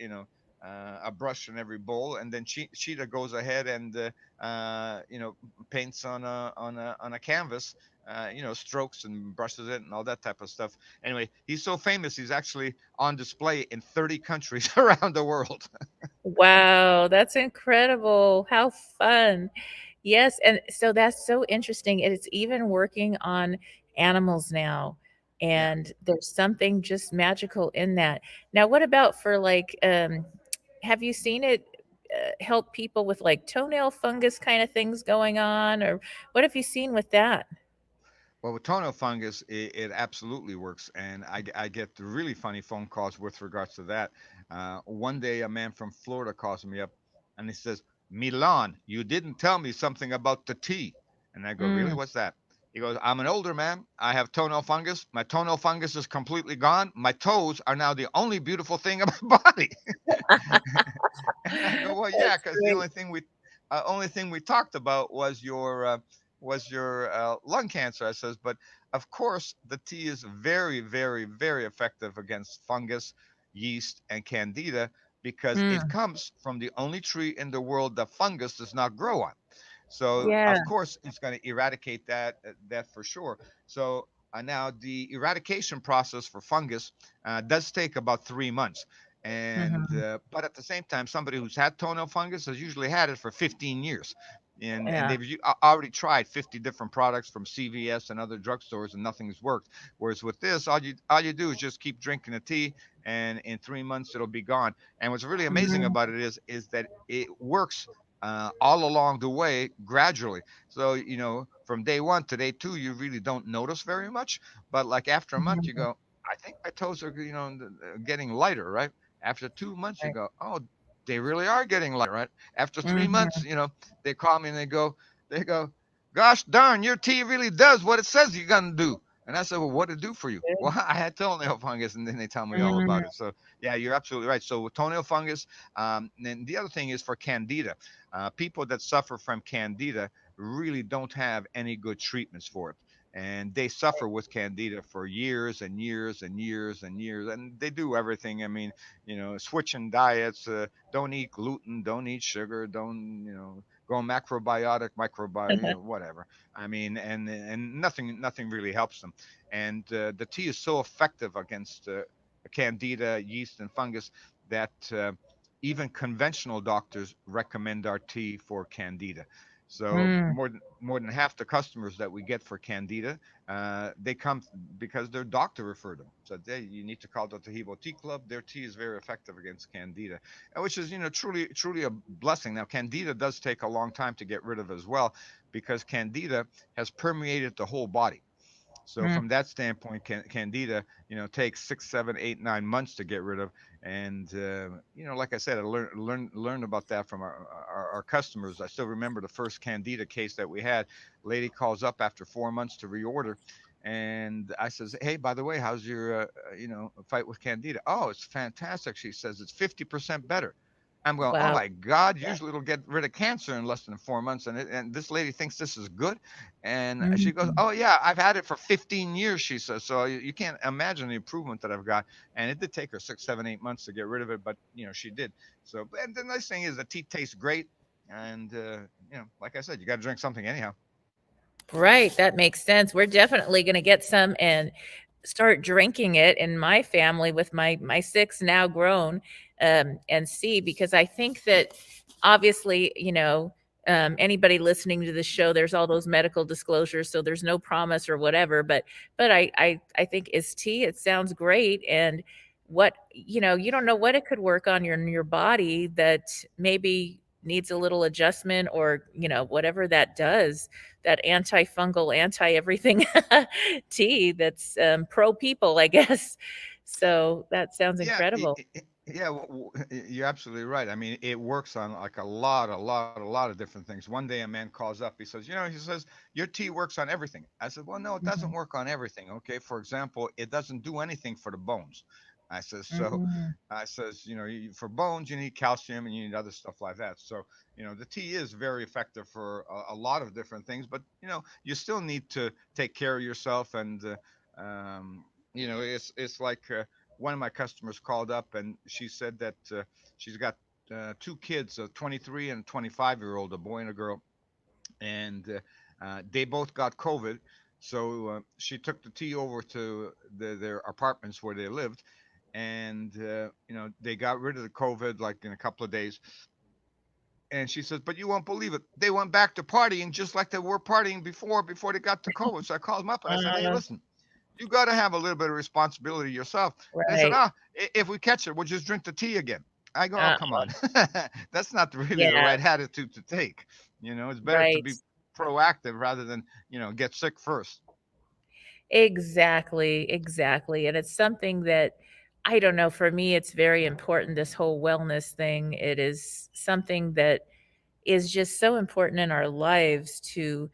[SPEAKER 3] brush in every bowl, and then Cheetah goes ahead and paints on a canvas, strokes and brushes it and all that type of stuff. Anyway, he's so famous, he's actually on display in 30 countries around the world.
[SPEAKER 1] Wow, that's incredible. How fun. Yes, and so that's so interesting. It's even working on animals now.
[SPEAKER 3] Yeah.
[SPEAKER 1] And there's something just magical in that. Now, what about for like, have you seen it help people with like toenail fungus kind of things going on? Or what have you seen with that?
[SPEAKER 3] Well, with toenail fungus, it absolutely works, and I get really funny phone calls with regards to that. One day, a man from Florida calls me up, and he says, "Milan, you didn't tell me something about the tea." And I go, "Really?
[SPEAKER 1] Mm.
[SPEAKER 3] What's that?" He goes, "I'm an older man. I have toenail fungus. My toenail fungus is completely gone. My toes are now the only beautiful thing in my body." And I go, "Well, yeah,
[SPEAKER 1] That's
[SPEAKER 3] because the
[SPEAKER 1] great.
[SPEAKER 3] only thing we talked about was your lung cancer." I says, "But of course, the tea is very, very, very effective against fungus, yeast, and candida because it
[SPEAKER 1] Mm.
[SPEAKER 3] comes from the only tree in the world that fungus does not grow on. So
[SPEAKER 1] Yeah.
[SPEAKER 3] of course, it's going to eradicate that for sure. So." Now, the eradication process for fungus does take about 3 months, and
[SPEAKER 1] Hmm.
[SPEAKER 3] but at the same time, somebody who's had toenail fungus has usually had it for 15 years, and
[SPEAKER 1] Yeah.
[SPEAKER 3] they've already tried 50 different products from CVS and other drugstores, and nothing's worked. Whereas with this, all you do is just keep drinking the tea, and in 3 months it'll be gone. And what's really amazing
[SPEAKER 1] Mm.
[SPEAKER 3] about it is that it works all along the way gradually. So from day one to day two, you really don't notice very much, but like after a month, you
[SPEAKER 1] Mhm.
[SPEAKER 3] go, I think my toes are getting lighter, right? After 2 months, you
[SPEAKER 1] Right.
[SPEAKER 3] go, oh, they really are getting lighter, right? After 3 months,
[SPEAKER 1] Mhm.
[SPEAKER 3] they call me and they go, gosh darn, your tea really does what it says you're gonna do. And I said, well, what did it do for you?
[SPEAKER 1] Good.
[SPEAKER 3] Well, I had toenail fungus, and then they tell me all
[SPEAKER 1] Mm.
[SPEAKER 3] about it. So yeah, you're absolutely right. So with toenail fungus, and then the other thing is for candida. People that suffer from candida, really don't have any good treatments for it. And they suffer with candida for years and years and years and years. And they do everything. I mean, switching diets, don't eat gluten, don't eat sugar, don't, go macrobiotic, microbiotic, whatever. I mean, and nothing really helps them. And the tea is so effective against candida, yeast, and fungus that even conventional doctors recommend our tea for candida. So
[SPEAKER 4] Mm.
[SPEAKER 3] more than half the customers that we get for candida, they come because their doctor referred them. So you need to call the TAHEBO Tea Club. Their tea is very effective against candida, which is truly a blessing. Now candida does take a long time to get rid of as well, because candida has permeated the whole body. So
[SPEAKER 4] Mm.
[SPEAKER 3] from that standpoint, candida, takes 6, 7, 8, 9 months to get rid of. And like I said, I learned about that from our customers. I still remember the first candida case that we had. Lady calls up after 4 months to reorder, and I says, "Hey, by the way, how's your fight with candida?" "Oh, it's fantastic." She says, "It's 50% better." I'm going, "Oh
[SPEAKER 4] Wow.
[SPEAKER 3] my God! Usually it'll get rid of cancer in less than 4 months, and this lady thinks this is good." And she goes,
[SPEAKER 4] Mm.
[SPEAKER 3] "Oh yeah, I've had it for 15 years." She says, "So you can't imagine the improvement that I've got." And it did take her 6, 7, 8 months to get rid of it, but she did. So, and the nice thing is the tea tastes great, and like I said, you got to drink something anyhow.
[SPEAKER 4] Right, that makes sense. We're definitely gonna get some and start drinking it in my family with my 6 now grown, and see, because I think that obviously, anybody listening to the show, there's all those medical disclosures, so there's no promise or whatever, but I think it's tea, it sounds great, and you don't know what it could work on your body that maybe needs a little adjustment, or whatever that does, that antifungal, anti everything tea that's pro people, I guess. So that sounds
[SPEAKER 3] Yeah,
[SPEAKER 4] incredible.
[SPEAKER 3] yeah, you're absolutely right. I mean, it works on like a lot of different things. One day a man calls up. He says, "Your tea works on everything." I said, "Well, no, it doesn't
[SPEAKER 4] Mhm.
[SPEAKER 3] work on everything. Okay, for example, it doesn't do anything for the bones." I says, "So,"
[SPEAKER 4] Mm.
[SPEAKER 3] I says, for bones, you need calcium and you need other stuff like that. So, the tea is very effective for a lot of different things, but you still need to take care of yourself, and it's like. One of my customers called up and she said that she's got 2 kids, a 23 and 25-year-old, a boy and a girl, and they both got COVID. So she took the tea over to their apartments where they lived, and they got rid of the COVID like in a couple of days. And she says, "But you won't believe it. They went back to partying just like they were partying before they got to COVID." So I called them up and I said, "Hey,
[SPEAKER 4] Uh,
[SPEAKER 3] listen, you got to have a little bit of responsibility yourself." They said,
[SPEAKER 4] right.
[SPEAKER 3] "Ah, if we catch it, we'll just drink the tea again." I go, "Oh,
[SPEAKER 4] Uh,
[SPEAKER 3] come on." That's not really the
[SPEAKER 4] yeah,
[SPEAKER 3] right attitude to take. It's better to
[SPEAKER 4] right.
[SPEAKER 3] be proactive rather than, get sick first.
[SPEAKER 4] Exactly, exactly. And it's something that I don't know, for me, it's very important, this whole wellness thing. It is something that is just so important in our lives to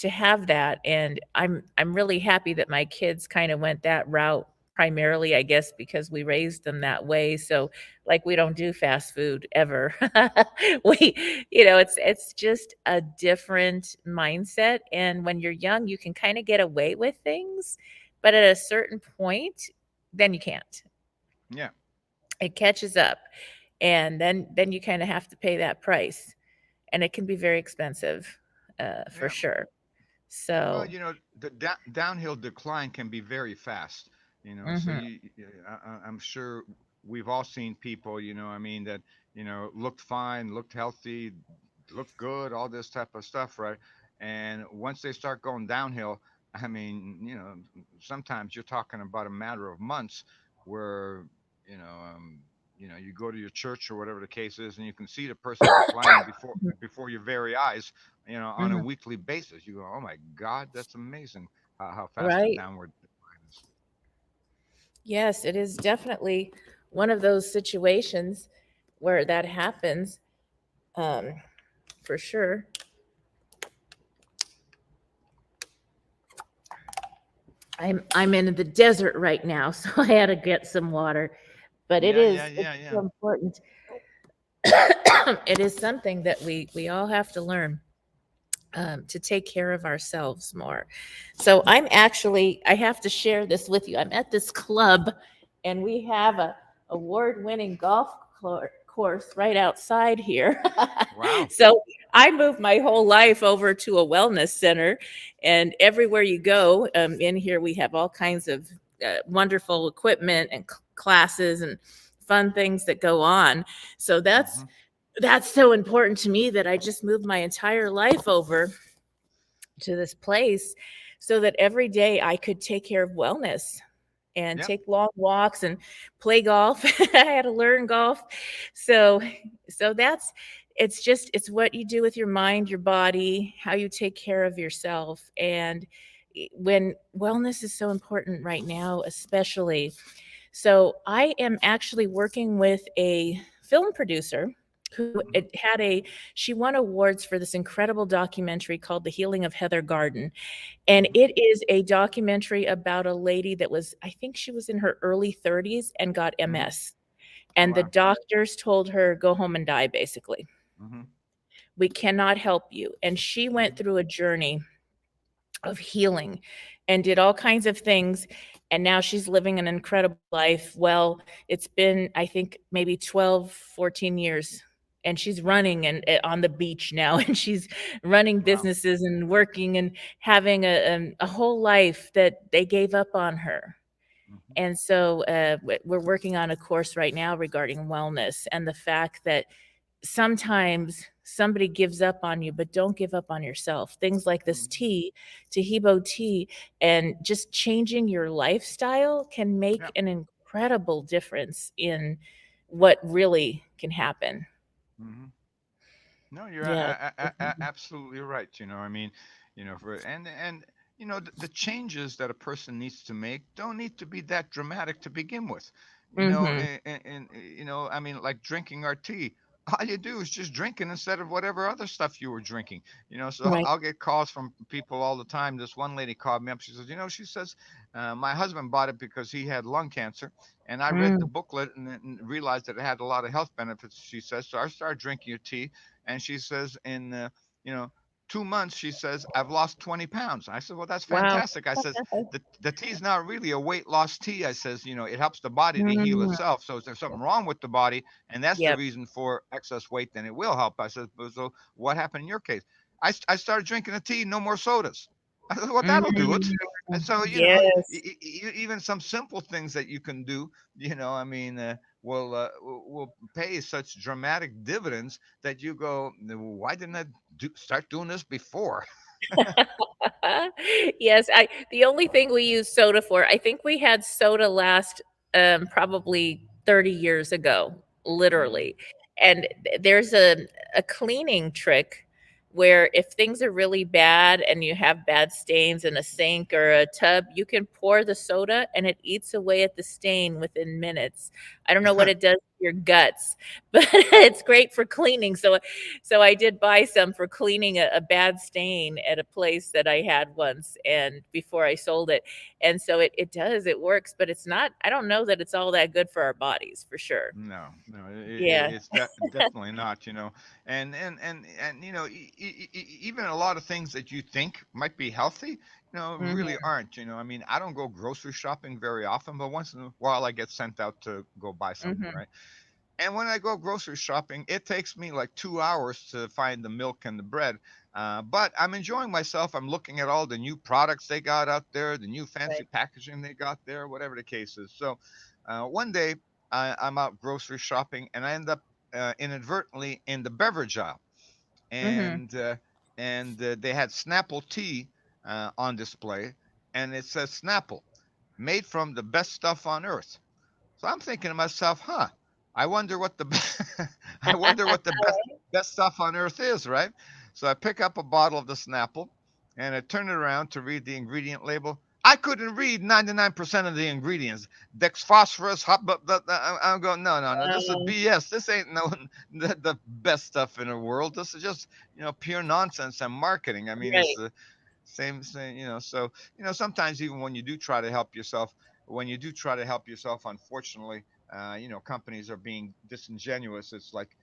[SPEAKER 4] have that, and I'm really happy that my kids kind of went that route primarily, I guess, because we raised them that way. So, like, we don't do fast food ever. It's just a different mindset, and when you're young, you can kind of get away with things, but at a certain point, then you can't.
[SPEAKER 3] Yeah,
[SPEAKER 4] It catches up, and then you kind of have to pay that price, and it can be very expensive, for
[SPEAKER 3] yeah.
[SPEAKER 4] sure.
[SPEAKER 3] Well,
[SPEAKER 4] So,
[SPEAKER 3] the downhill decline can be very fast. So
[SPEAKER 4] mhm.
[SPEAKER 3] I'm sure we've all seen people, I mean, that looked fine, looked healthy, looked good, all this type of stuff, right? And once they start going downhill, I mean, sometimes you're talking about a matter of months where, you know, um, you go to your church or whatever the case is, and you can see the person declining before your very eyes, on a
[SPEAKER 4] Mhm.
[SPEAKER 3] weekly basis. You go, "Oh my God, that's amazing how fast the
[SPEAKER 4] Right.
[SPEAKER 3] downward decline is."
[SPEAKER 4] Yes, it is definitely one of those situations where that happens, um, for sure. I'm in the desert right now, so I had to get some water. But
[SPEAKER 3] Yeah, yeah,
[SPEAKER 4] it's
[SPEAKER 3] yeah, yeah.
[SPEAKER 4] so important. It is something that we all have to learn. to take care of ourselves more. So I have to share this with you. I'm at this club, and we have a award-winning golf course right outside here.
[SPEAKER 3] Wow.
[SPEAKER 4] So I moved my whole life over to a wellness center, and everywhere you go, in here we have all kinds of wonderful equipment and classes and fun things that go on. So
[SPEAKER 3] Hmm.
[SPEAKER 4] that's so important to me that I just moved my entire life over to this place so that every day I could take care of wellness and
[SPEAKER 3] Yep.
[SPEAKER 4] take long walks and play golf. I had to learn golf. So that's it's what you do with your mind, your body, how you take care of yourself. And when wellness is so important right now, especially. So I am actually working with a film producer who
[SPEAKER 3] Hmm.
[SPEAKER 4] it had a she won awards for this incredible documentary called The Healing of Heather Garden. And
[SPEAKER 3] Hmm.
[SPEAKER 4] it is a documentary about a lady that was, I think she was in her early 30s and got
[SPEAKER 3] Hmm.
[SPEAKER 4] MS.
[SPEAKER 3] Oh
[SPEAKER 4] And the
[SPEAKER 3] wow.
[SPEAKER 4] doctors told her, go home and die, basically.
[SPEAKER 3] Hmm.
[SPEAKER 4] We cannot help you. And she went
[SPEAKER 3] Hmm.
[SPEAKER 4] through a journey of healing and did all kinds of things. And now she's living an incredible life. Well, it's been, I think, maybe 12, 14 years. And she's running on the beach now, and she's running
[SPEAKER 3] Wow.
[SPEAKER 4] businesses and working and having a whole life that they gave up on her.
[SPEAKER 3] Hmm.
[SPEAKER 4] And so we're working on a course right now regarding wellness and the fact that sometimes somebody gives up on you, but don't give up on yourself. Things like this
[SPEAKER 3] Hmm.
[SPEAKER 4] tea, Tahebo tea, and just changing your lifestyle can make
[SPEAKER 3] Yeah.
[SPEAKER 4] an incredible difference in what really can happen.
[SPEAKER 3] Hmm. No, you're
[SPEAKER 4] Yeah. Definitely.
[SPEAKER 3] absolutely right. I mean, for and the changes that a person needs to make don't need to be that dramatic to begin with.
[SPEAKER 4] Mm-hmm.
[SPEAKER 3] And I mean, like drinking our tea. All you do is just drink it instead of whatever other stuff you were drinking. So
[SPEAKER 4] Right.
[SPEAKER 3] I'll get calls from people all the time. This one lady called me up. She says, she says, my husband bought it because he had lung cancer, and I read the
[SPEAKER 4] Mm.
[SPEAKER 3] booklet and realized that it had a lot of health benefits. She says, so I started drinking your tea, and she says in you know 2 months, she says, I've lost 20 pounds. I said, well, that's
[SPEAKER 4] Wow.
[SPEAKER 3] fantastic. I says, the tea's not really a weight loss tea. I says, it helps the body to heal
[SPEAKER 4] Mm.
[SPEAKER 3] itself. So if there's something wrong with the body, and that's the
[SPEAKER 4] Yep.
[SPEAKER 3] reason for excess weight, then it will help. I said, so what happened in your case? I started drinking the tea, no more sodas. I said, well, that'll do it.
[SPEAKER 4] Mm.
[SPEAKER 3] And so,
[SPEAKER 4] Yes.
[SPEAKER 3] even some simple things that you can do, I mean, will pay such dramatic dividends that you go, why didn't I start doing this before?
[SPEAKER 4] Yes, I the only thing we use soda for, I think we had soda last probably 30 years ago,
[SPEAKER 3] Hmm.
[SPEAKER 4] literally. And there's a cleaning trick where if things are really bad and you have bad stains in a sink or a tub, you can pour the soda and it eats away at the stain within minutes. I don't know what it does to your guts, but it's great for cleaning. So I did buy some for cleaning a bad stain at a place that I had once and before I sold it. And so it works, but it's not, I don't know that it's all that good for our bodies for sure.
[SPEAKER 3] No, no,
[SPEAKER 4] Yeah.
[SPEAKER 3] it's definitely not. And even a lot of things that you think might be healthy,
[SPEAKER 4] Hmm.
[SPEAKER 3] really aren't. I mean, I don't go grocery shopping very often, but once in a while I get sent out to go buy something,
[SPEAKER 4] Hmm.
[SPEAKER 3] right? And when I go grocery shopping, it takes me like 2 hours to find the milk and the bread. But I'm enjoying myself. I'm looking at all the new products they got out there, the new fancy
[SPEAKER 4] Right.
[SPEAKER 3] packaging they got there, whatever the case is. So one day I'm out grocery shopping, and I end up inadvertently in the beverage aisle,
[SPEAKER 4] Hmm.
[SPEAKER 3] and they had Snapple tea on display, and it says Snapple, made from the best stuff on earth. So I'm thinking to myself, huh? I wonder what the I wonder what the best stuff on earth is, right? So I pick up a bottle of the Snapple, and I turn it around to read the ingredient label. I couldn't read 99% of the ingredients. Dexphosphorus, hot, I'm going, no, no, no. This is BS. This ain't no the best stuff in the world. This is just pure nonsense and marketing. I mean, it's
[SPEAKER 4] Right.
[SPEAKER 3] the same. So sometimes even when you do try to help yourself, unfortunately, companies are being disingenuous. It's like,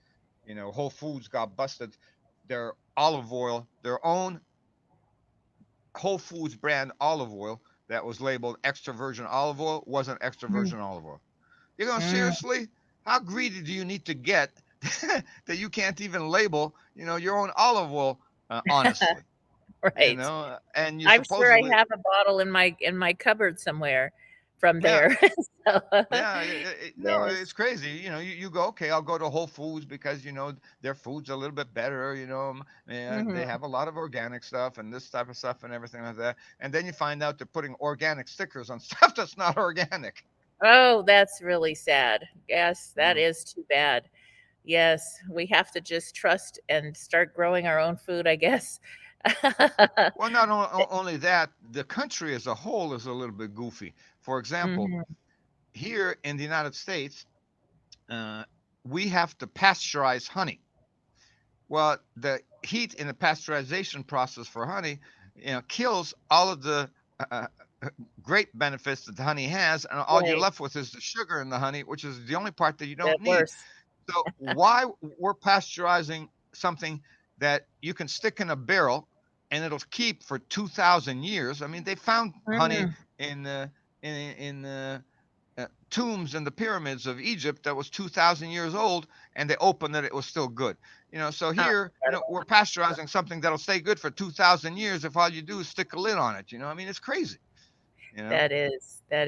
[SPEAKER 3] Whole Foods got busted their olive oil, their own Whole Foods brand olive oil that was labeled extra virgin olive oil wasn't extra
[SPEAKER 4] Mm,
[SPEAKER 3] virgin olive oil. You're going,
[SPEAKER 4] mm,
[SPEAKER 3] seriously? How greedy do you need to get that you can't even label, your own olive oil honestly?
[SPEAKER 4] right.
[SPEAKER 3] And you
[SPEAKER 4] I'm sure I
[SPEAKER 3] supposedly,
[SPEAKER 4] have a bottle in my cupboard somewhere from
[SPEAKER 3] yeah,
[SPEAKER 4] there. So,
[SPEAKER 3] yeah, no,
[SPEAKER 4] yes.
[SPEAKER 3] it's crazy. You go, okay, I'll go to Whole Foods because their food's a little bit better. And they
[SPEAKER 4] Mhm.
[SPEAKER 3] have a lot of organic stuff and this type of stuff and everything like that. And then you find out they're putting organic stickers on stuff that's not organic.
[SPEAKER 4] Oh, that's really sad. Yes, that
[SPEAKER 3] Mm.
[SPEAKER 4] is too bad. Yes, we have to just trust and start growing our own food, I guess.
[SPEAKER 3] Well, not only that, the country as a whole is a little bit goofy. For example,
[SPEAKER 4] Mhm.
[SPEAKER 3] here in the United States, uh, we have to pasteurize honey. Well, the heat in the pasteurization process for honey, kills all of the uh, uh, great benefits that the honey has, and all you're
[SPEAKER 4] Right.
[SPEAKER 3] left with is the sugar in the honey, which is the only part that you
[SPEAKER 4] That
[SPEAKER 3] don't need.
[SPEAKER 4] worse.
[SPEAKER 3] So why we're pasteurizing something that you can stick in a barrel and it'll keep for 2,000 years? I mean, they found honey
[SPEAKER 4] Mm,
[SPEAKER 3] in tombs in the pyramids of Egypt that was 2,000 years old, and they opened it, it was still good. So
[SPEAKER 4] oh,
[SPEAKER 3] here,
[SPEAKER 4] incredible.
[SPEAKER 3] we're pasteurizing something that'll stay good for 2,000 years if all you do is stick a lid on it. I mean, it's crazy. You know.
[SPEAKER 4] That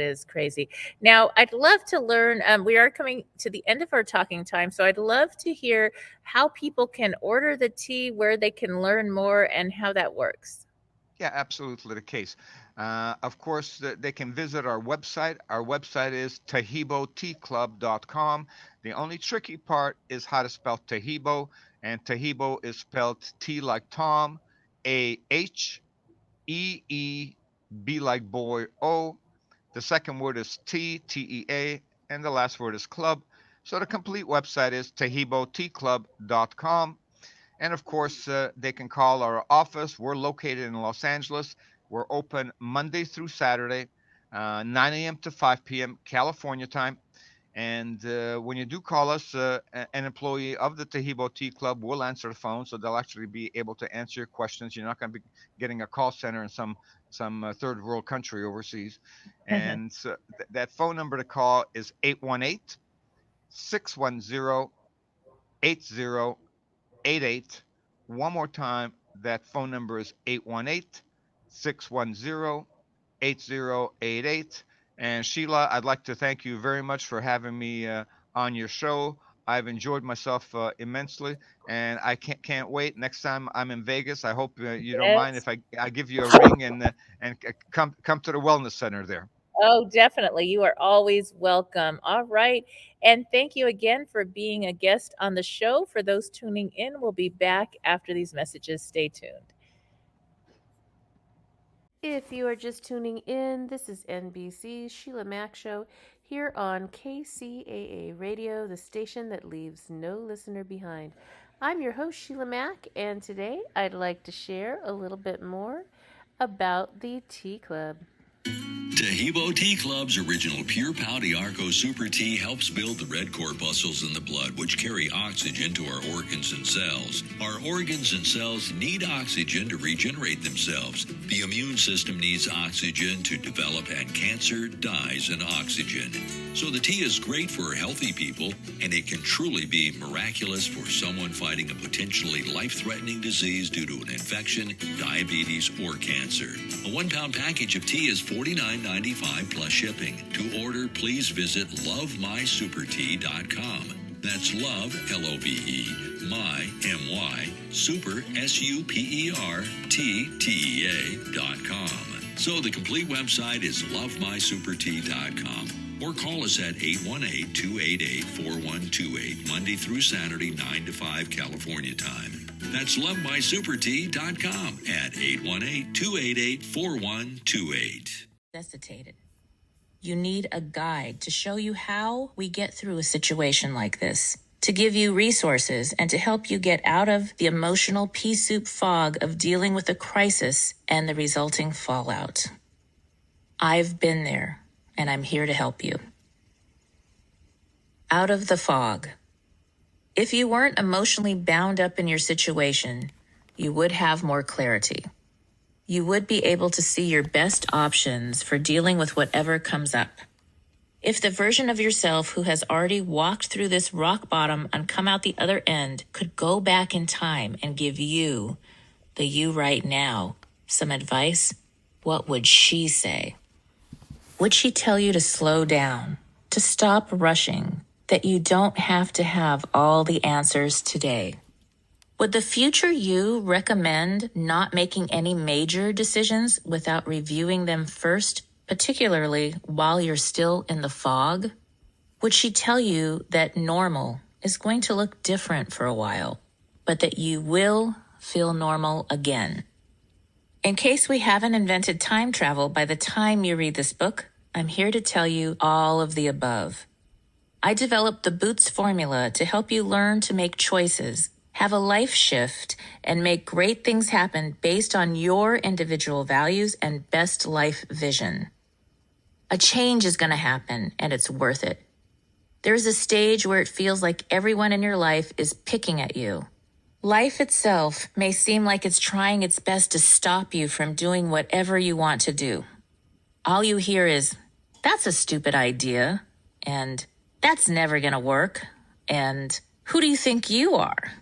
[SPEAKER 4] is crazy. Now, I'd love to learn. We are coming to the end of our talking time, so I'd love to hear how people can order the tea, where they can learn more, and how that works.
[SPEAKER 3] Yeah, absolutely the case. Of course, they can visit our website. Our website is tahebotclub.com. The only tricky part is how to spell Tahebo, and Tahebo is spelled T like Tom, A-H-E-E-B like boy, O. The second word is T-E-A, and the last word is club. So the complete website is tahebotclub.com. And of course, they can call our office. We're located in Los Angeles. We're open Monday through Saturday, 9 a.m. to 5 p.m. California time. And when you do call us, an employee of the Tahebo Tea Club will answer the phone, so they'll actually be able to answer your questions. You're not going to be getting a call center in some third world country overseas. And so that phone number to call is 818 610 8088. One more time, that phone number is 818 610 8088. And Sheila, I'd like to thank you very much for having me on your show. I've enjoyed myself immensely, and I can't wait. Next time I'm in Vegas, I hope you don't mind
[SPEAKER 4] Yes.
[SPEAKER 3] if I give you a ring and come to the wellness center there.
[SPEAKER 4] Oh, definitely. You are always welcome. All right. And thank you again for being a guest on the show. For those tuning in, we'll be back after these messages. Stay tuned.
[SPEAKER 5] If you are just tuning in, this is NBC's Sheila Mack Show here on KCAA Radio, the station that leaves no listener behind. I'm your host, Sheila Mack, and today I'd like to share a little bit more about the Tea Club.
[SPEAKER 6] TAHEBO Tea Club's original Pure Pouty Arco Super Tea helps build the red corpuscles in the blood, which carry oxygen to our organs and cells. Our organs and cells need oxygen to regenerate themselves. The immune system needs oxygen to develop, and cancer dies in oxygen. So the tea is great for healthy people, and it can truly be miraculous for someone fighting a potentially life-threatening disease due to an infection, diabetes, or cancer. A 1-pound package of tea is $49.95 plus shipping. To order, please visit lovemysupertea.com. That's love, L-O-V-E, my, M-Y, super, S-U-P-E-R-T-T-E-A.com. So the complete website is lovemysupertea.com. Or call us at 818-288-4128, Monday through Saturday, 9 to 5 California time. That's lovemysupertea.com at 818-288-4128.
[SPEAKER 7] Necessitated. You need a guide to show you how we get through a situation like this, to give you resources and to help you get out of the emotional pea soup fog of dealing with a crisis and the resulting fallout. I've been there, and I'm here to help you. Out of the fog. If you weren't emotionally bound up in your situation, you would have more clarity. You would be able to see your best options for dealing with whatever comes up. If the version of yourself who has already walked through this rock bottom and come out the other end could go back in time and give you, the you right now, some advice, what would she say? Would she tell you to slow down, to stop rushing, that you don't have to have all the answers today? Would the future you recommend not making any major decisions without reviewing them first, particularly while you're still in the fog? Would she tell you that normal is going to look different for a while, but that you will feel normal again? In case we haven't invented time travel by the time you read this book, I'm here to tell you all of the above. I developed the Boots formula to help you learn to make choices, have a life shift, and make great things happen based on your individual values and best life vision. A change is going to happen, and it's worth it. There is a stage where it feels like everyone in your life is picking at you. Life itself may seem like it's trying its best to stop you from doing whatever you want to do. All you hear is, "That's a stupid idea," and "That's never going to work," and "Who do you think you are?"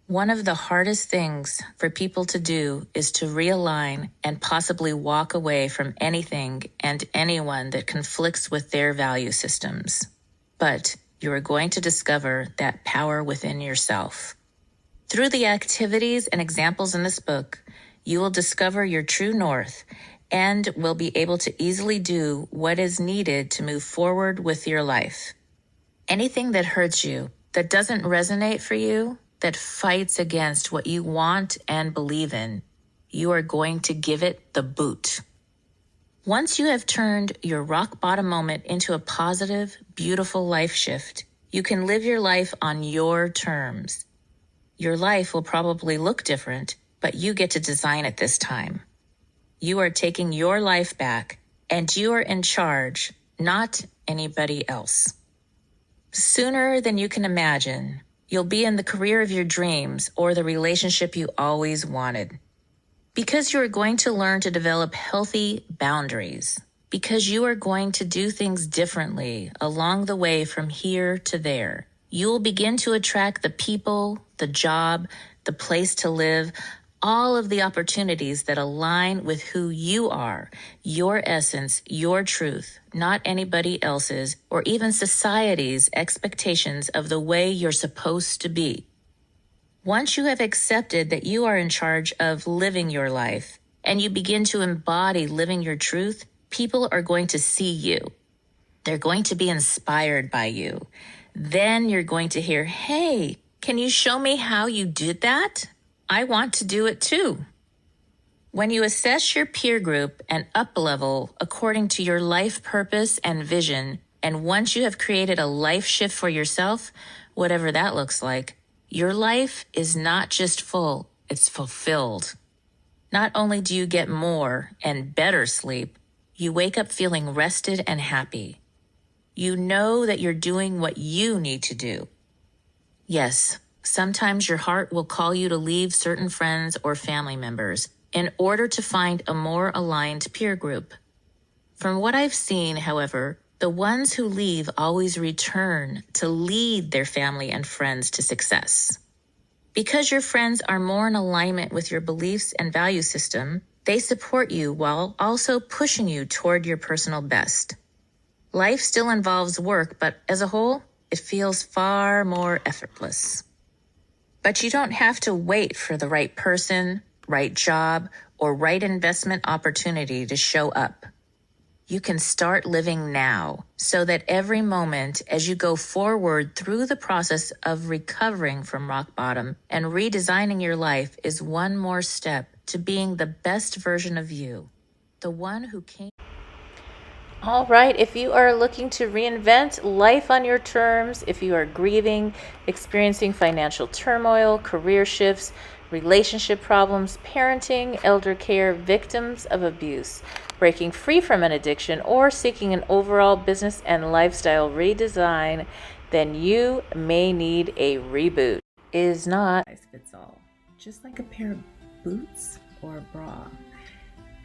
[SPEAKER 7] One of the hardest things for people to do is to realign and possibly walk away from anything and anyone that conflicts with their value systems. But you are going to discover that power within yourself. Through the activities and examples in this book, you will discover your true north and will be able to easily do what is needed to move forward with your life. Anything that hurts you, that doesn't resonate for you, that fights against what you want and believe in, you are going to give it the boot. Once you have turned your rock bottom moment into a positive, beautiful life shift, you can live your life on your terms. Your life will probably look different, but you get to design it this time. You are taking your life back, and you are in charge, not anybody else. Sooner than you can imagine, you'll be in the career of your dreams or the relationship you always wanted. Because you are going to learn to develop healthy boundaries. Because you are going to do things differently along the way from here to there. You will begin to attract the people, the job, the place to live, all of the opportunities that align with who you are, your essence, your truth, not anybody else's or even society's expectations of the way you're supposed to be. Once you have accepted that you are in charge of living your life and you begin to embody living your truth, people are going to see you. They're going to be inspired by you. Then you're going to hear, "Hey, can you show me how you did that? I want to do it too." When you assess your peer group and up-level according to your life purpose and vision, and once you have created a life shift for yourself, whatever that looks like, your life is not just full, it's fulfilled. Not only do you get more and better sleep, you wake up feeling rested and happy. You know that you're doing what you need to do. Yes, sometimes your heart will call you to leave certain friends or family members in order to find a more aligned peer group. From what I've seen, however, the ones who leave always return to lead their family and friends to success. Because your friends are more in alignment with your beliefs and value system, they support you while also pushing you toward your personal best. Life still involves work, but as a whole, it feels far more effortless. But you don't have to wait for the right person, right job, or right investment opportunity to show up. You can start living now so that every moment as you go forward through the process of recovering from rock bottom and redesigning your life is one more step to being the best version of you, the one who came.
[SPEAKER 5] All right, if you are looking to reinvent life on your terms, if you are grieving, experiencing financial turmoil, career shifts, relationship problems, parenting, elder care, victims of abuse, breaking free from an addiction, or seeking an overall business and lifestyle redesign,
[SPEAKER 1] then you may need a reboot. Is not
[SPEAKER 4] size fits all, just like a pair of boots or a bra.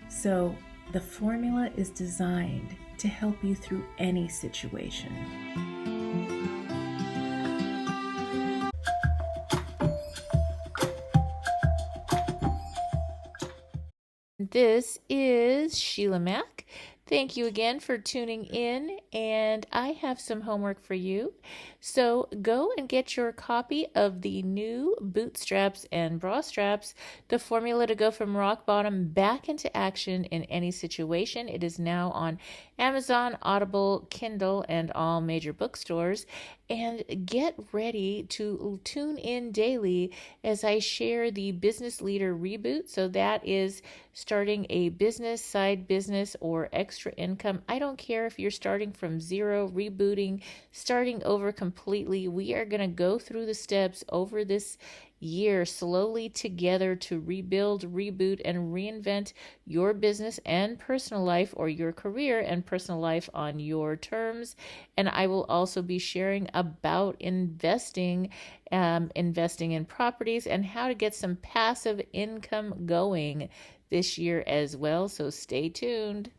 [SPEAKER 4] So the formula is designed to help you through any situation.
[SPEAKER 1] This is Sheila Mack. Thank you again for tuning in, and I have some homework for you. So go and get your copy of the new Bootstraps and Bra Straps, the formula to go from rock bottom back into action in any situation. It is now on Amazon, Audible, Kindle, and all major bookstores. And get ready to tune in daily as I share the Business Leader Reboot. So that is starting a business, side business, or extra income. I don't care if you're starting from zero, rebooting, starting over completely. We are going to go through the steps over this year slowly together to rebuild, reboot, and reinvent your business and personal life, or your career and personal life on your terms. And I will also be sharing about investing in properties and how to get some passive income going this year as well. So stay tuned.